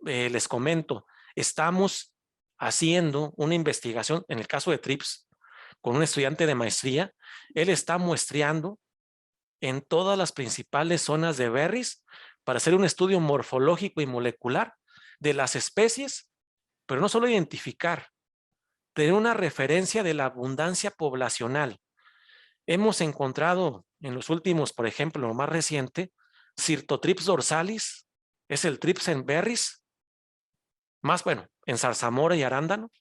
les comento, estamos haciendo una investigación, en el caso de TRIPS, con un estudiante de maestría. Él está muestreando en todas las principales zonas de berries para hacer un estudio morfológico y molecular de las especies, pero no solo identificar, tener una referencia de la abundancia poblacional. Hemos encontrado en los últimos, por ejemplo, lo más reciente, Cirtotrips dorsalis, es el trips en berries, más bueno, en zarzamora y arándano,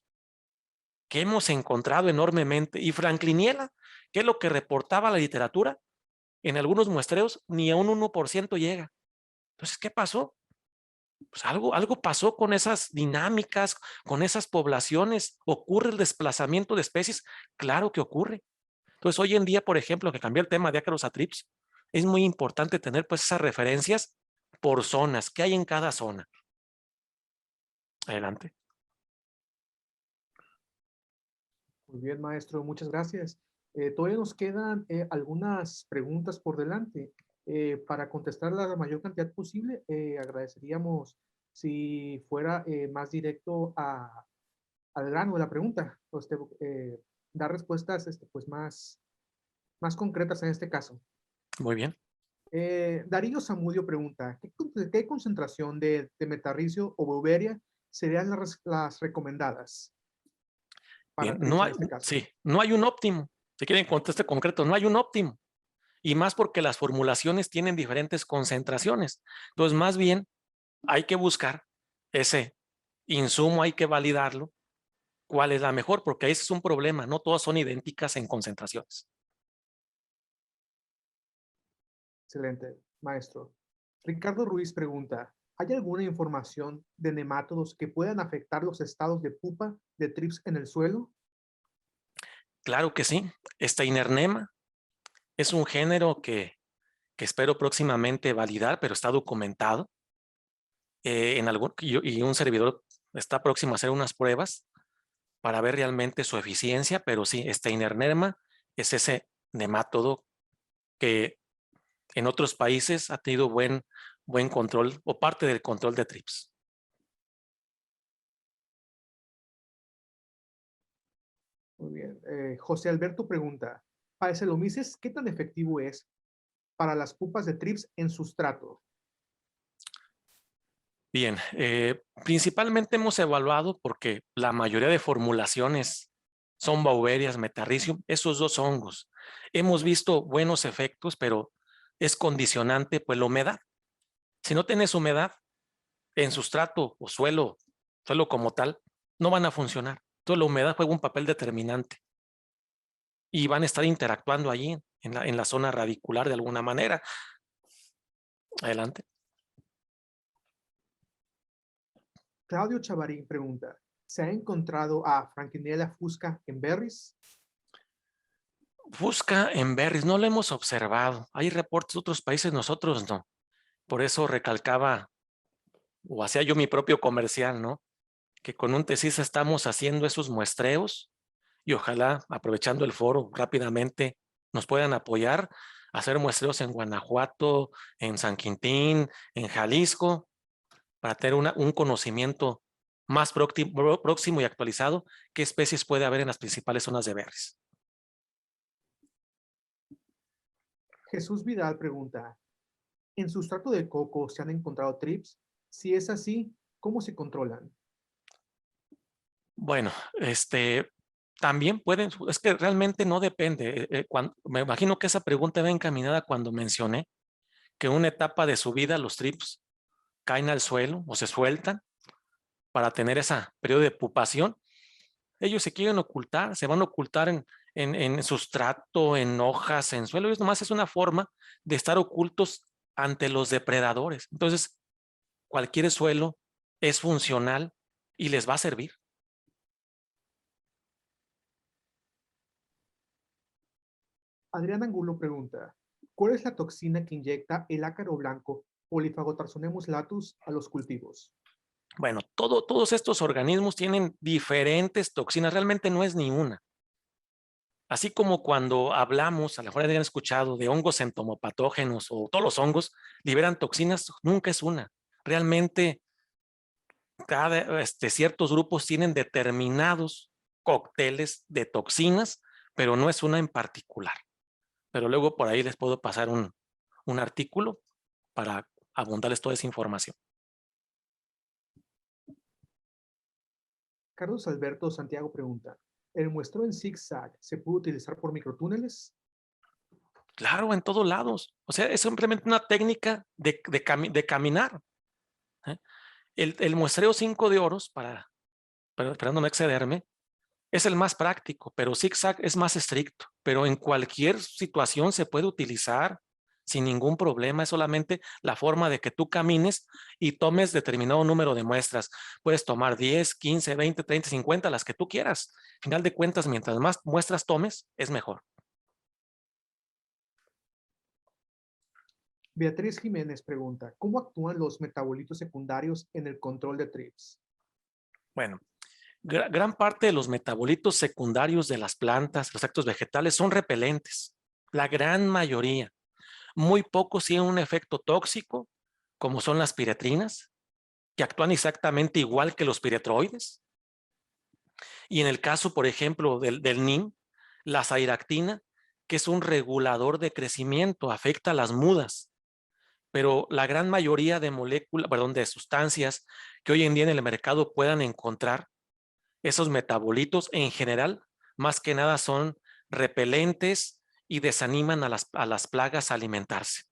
que hemos encontrado enormemente, y Frankliniella, que es lo que reportaba la literatura, en algunos muestreos ni a un 1% llega. Entonces, ¿qué pasó? Pues algo pasó con esas dinámicas, con esas poblaciones. ¿Ocurre el desplazamiento de especies? Claro que ocurre. Entonces, hoy en día, por ejemplo, que cambió el tema de ácaros a trips, es muy importante tener pues esas referencias por zonas, ¿qué hay en cada zona? Adelante.
Muy bien, maestro, muchas gracias. Todavía nos quedan algunas preguntas por delante. Para contestar la mayor cantidad posible, agradeceríamos si fuera más directo al grano de la pregunta, dar respuestas pues más concretas en este caso.
Muy bien.
Darío Zamudio pregunta, ¿qué concentración de metarricio o Beauveria serían las recomendadas?
Bien,
Para
no
en
hay,
este caso.
sí, no hay un óptimo. Si quieren conteste concreto, no hay un óptimo. Y más porque las formulaciones tienen diferentes concentraciones. Entonces, más bien, hay que buscar ese insumo, hay que validarlo, cuál es la mejor, porque ese es un problema, no todas son idénticas en concentraciones.
Excelente, maestro. Ricardo Ruiz pregunta, ¿hay alguna información de nemátodos que puedan afectar los estados de pupa de trips en el suelo?
Claro que sí. Steinernema es un género que espero próximamente validar, pero está documentado. Y un servidor está próximo a hacer unas pruebas para ver realmente su eficiencia, pero sí, Steinernema es ese nemátodo que en otros países ha tenido buen control o parte del control de trips.
Muy bien. José Alberto pregunta, para Saccharomyces, ¿qué tan efectivo es para las pupas de trips en sustrato?
Bien, principalmente hemos evaluado porque la mayoría de formulaciones son Beauverias, Metarrhizium, esos dos hongos. Hemos visto buenos efectos, pero es condicionante pues la humedad. Si no tienes humedad en sustrato o suelo como tal, no van a funcionar. Entonces la humedad juega un papel determinante y van a estar interactuando allí en la zona radicular de alguna manera. Adelante.
Claudio Chavarín pregunta, ¿se ha encontrado a Frankliniella fusca en berries?
Fusca en berries, no lo hemos observado. Hay reportes de otros países, nosotros no. Por eso recalcaba o hacía yo mi propio comercial, ¿no? Que con un tesis estamos haciendo esos muestreos y ojalá, aprovechando el foro rápidamente, nos puedan apoyar a hacer muestreos en Guanajuato, en San Quintín, en Jalisco, para tener un conocimiento más próximo y actualizado qué especies puede haber en las principales zonas de berries.
Jesús Vidal pregunta, ¿en sustrato de coco se han encontrado trips? Si es así, ¿cómo se controlan?
Bueno, también pueden, es que realmente no depende. Me imagino que esa pregunta va encaminada cuando mencioné que en una etapa de su vida los trips caen al suelo o se sueltan para tener ese periodo de pupación. Ellos se quieren ocultar, se van a ocultar en sustrato, en hojas, en suelo. Ellos nomás es una forma de estar ocultos ante los depredadores. Entonces, cualquier suelo es funcional y les va a servir.
Adrián Angulo pregunta, ¿cuál es la toxina que inyecta el ácaro blanco Polyphagotarsonemus latus a los cultivos?
Bueno, todos estos organismos tienen diferentes toxinas, realmente no es ni una. Así como cuando hablamos, a lo mejor habían escuchado de hongos entomopatógenos o todos los hongos liberan toxinas, nunca es una. Realmente ciertos grupos tienen determinados cócteles de toxinas, pero no es una en particular. Pero luego por ahí les puedo pasar un artículo para abundarles toda esa información.
Carlos Alberto Santiago pregunta, ¿el muestreo en zigzag se puede utilizar por microtúneles?
Claro, en todos lados. O sea, es simplemente una técnica de caminar. El muestreo 5 de oros, esperando no excederme, es el más práctico, pero zigzag es más estricto. Pero en cualquier situación se puede utilizar sin ningún problema. Es solamente la forma de que tú camines y tomes determinado número de muestras. Puedes tomar 10, 15, 20, 30, 50, las que tú quieras. Al final de cuentas, mientras más muestras tomes, es mejor.
Beatriz Jiménez pregunta, ¿cómo actúan los metabolitos secundarios en el control de TRIPS?
Bueno, gran parte de los metabolitos secundarios de las plantas, los extractos vegetales, son repelentes. La gran mayoría. Muy pocos tienen un efecto tóxico, como son las piretrinas, que actúan exactamente igual que los piretroides. Y en el caso, por ejemplo, del NIM, la zairactina, que es un regulador de crecimiento, afecta a las mudas. Pero la gran mayoría de de sustancias que hoy en día en el mercado puedan encontrar, esos metabolitos en general, más que nada son repelentes y desaniman a las plagas a alimentarse.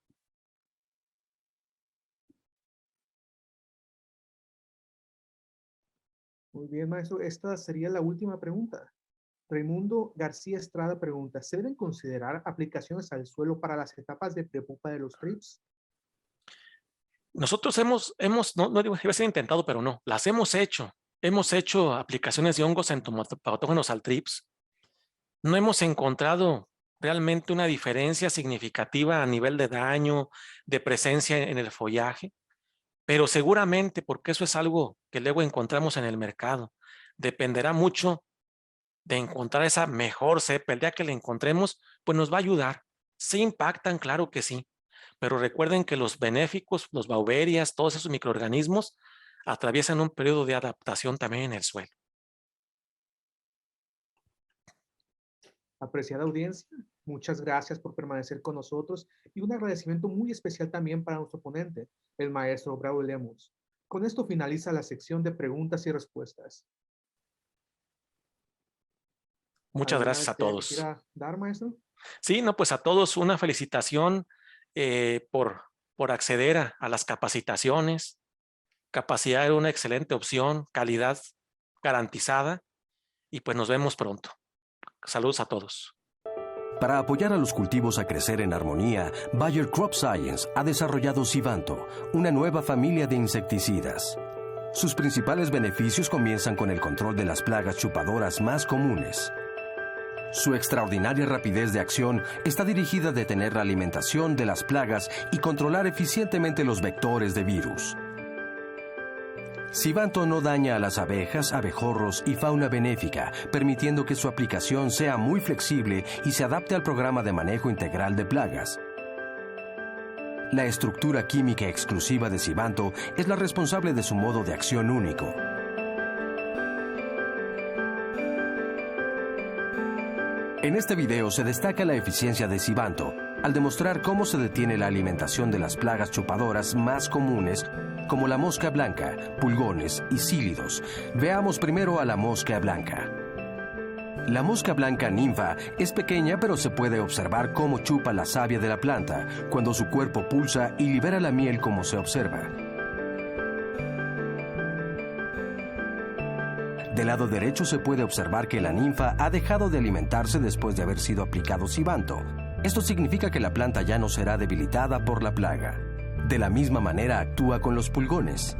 Muy bien, maestro. Esta sería la última pregunta. Raimundo García Estrada pregunta, ¿se deben considerar aplicaciones al suelo para las etapas de prepupa de los TRIPS?
Nosotros no digo que iba a ser intentado, pero no, las hemos hecho. Hemos hecho aplicaciones de hongos entomopatógenos al TRIPS. No hemos encontrado realmente una diferencia significativa a nivel de daño, de presencia en el follaje, pero seguramente, porque eso es algo que luego encontramos en el mercado, dependerá mucho de encontrar esa mejor cepa. El día que la encontremos, pues nos va a ayudar. Sí impactan, claro que sí, pero recuerden que los benéficos, los bauberias, todos esos microorganismos atraviesan un periodo de adaptación también en el suelo.
Apreciada audiencia, muchas gracias por permanecer con nosotros y un agradecimiento muy especial también para nuestro ponente, el maestro Braulio Lemus. Con esto finaliza la sección de preguntas y respuestas.
Muchas gracias a todos.
¿Quisiera dar, maestro?
Sí, no, pues a todos una felicitación por acceder a las capacitaciones. Capacidad era una excelente opción, calidad garantizada y pues nos vemos pronto. Saludos a todos.
Para apoyar a los cultivos a crecer en armonía, Bayer Crop Science ha desarrollado Sivanto, una nueva familia de insecticidas. Sus principales beneficios comienzan con el control de las plagas chupadoras más comunes. Su extraordinaria rapidez de acción está dirigida a detener la alimentación de las plagas y controlar eficientemente los vectores de virus. Sivanto no daña a las abejas, abejorros y fauna benéfica, permitiendo que su aplicación sea muy flexible y se adapte al programa de manejo integral de plagas. La estructura química exclusiva de Sivanto es la responsable de su modo de acción único. En este video se destaca la eficiencia de Sivanto, al demostrar cómo se detiene la alimentación de las plagas chupadoras más comunes, como la mosca blanca, pulgones y cílidos. Veamos primero a la mosca blanca. La mosca blanca ninfa es pequeña, pero se puede observar cómo chupa la savia de la planta, cuando su cuerpo pulsa y libera la miel como se observa. Del lado derecho se puede observar que la ninfa ha dejado de alimentarse después de haber sido aplicado Sivanto. Esto significa que la planta ya no será debilitada por la plaga. De la misma manera actúa con los pulgones.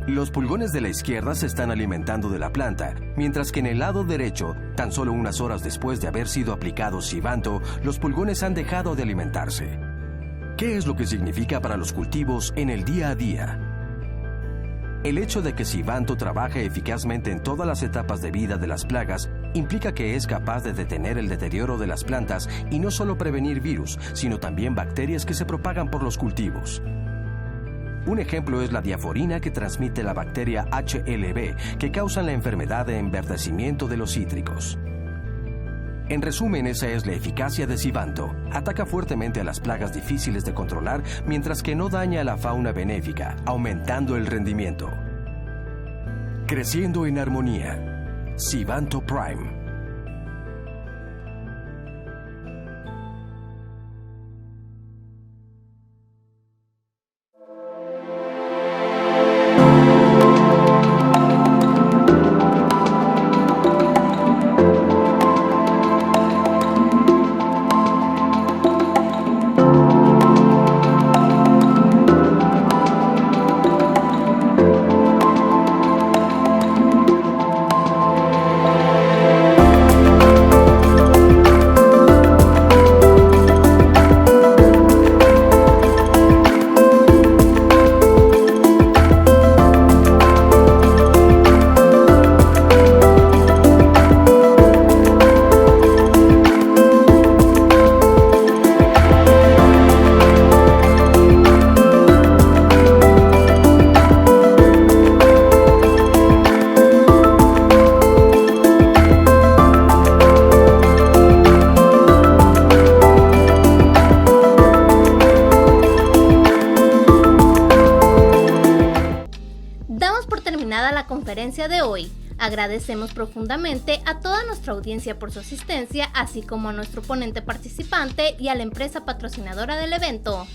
Los pulgones de la izquierda se están alimentando de la planta, mientras que en el lado derecho, tan solo unas horas después de haber sido aplicado Sivanto, los pulgones han dejado de alimentarse. ¿Qué es lo que significa para los cultivos en el día a día? El hecho de que Sivanto trabaje eficazmente en todas las etapas de vida de las plagas implica que es capaz de detener el deterioro de las plantas y no solo prevenir virus, sino también bacterias que se propagan por los cultivos. Un ejemplo es la diaforina que transmite la bacteria HLB, que causa la enfermedad de enverdecimiento de los cítricos. En resumen, esa es la eficacia de Sivanto. Ataca fuertemente a las plagas difíciles de controlar, mientras que no daña a la fauna benéfica, aumentando el rendimiento. Creciendo en armonía. Sivanto Prime.
La conferencia de hoy. Agradecemos profundamente a toda nuestra audiencia por su asistencia, así como a nuestro ponente participante y a la empresa patrocinadora del evento.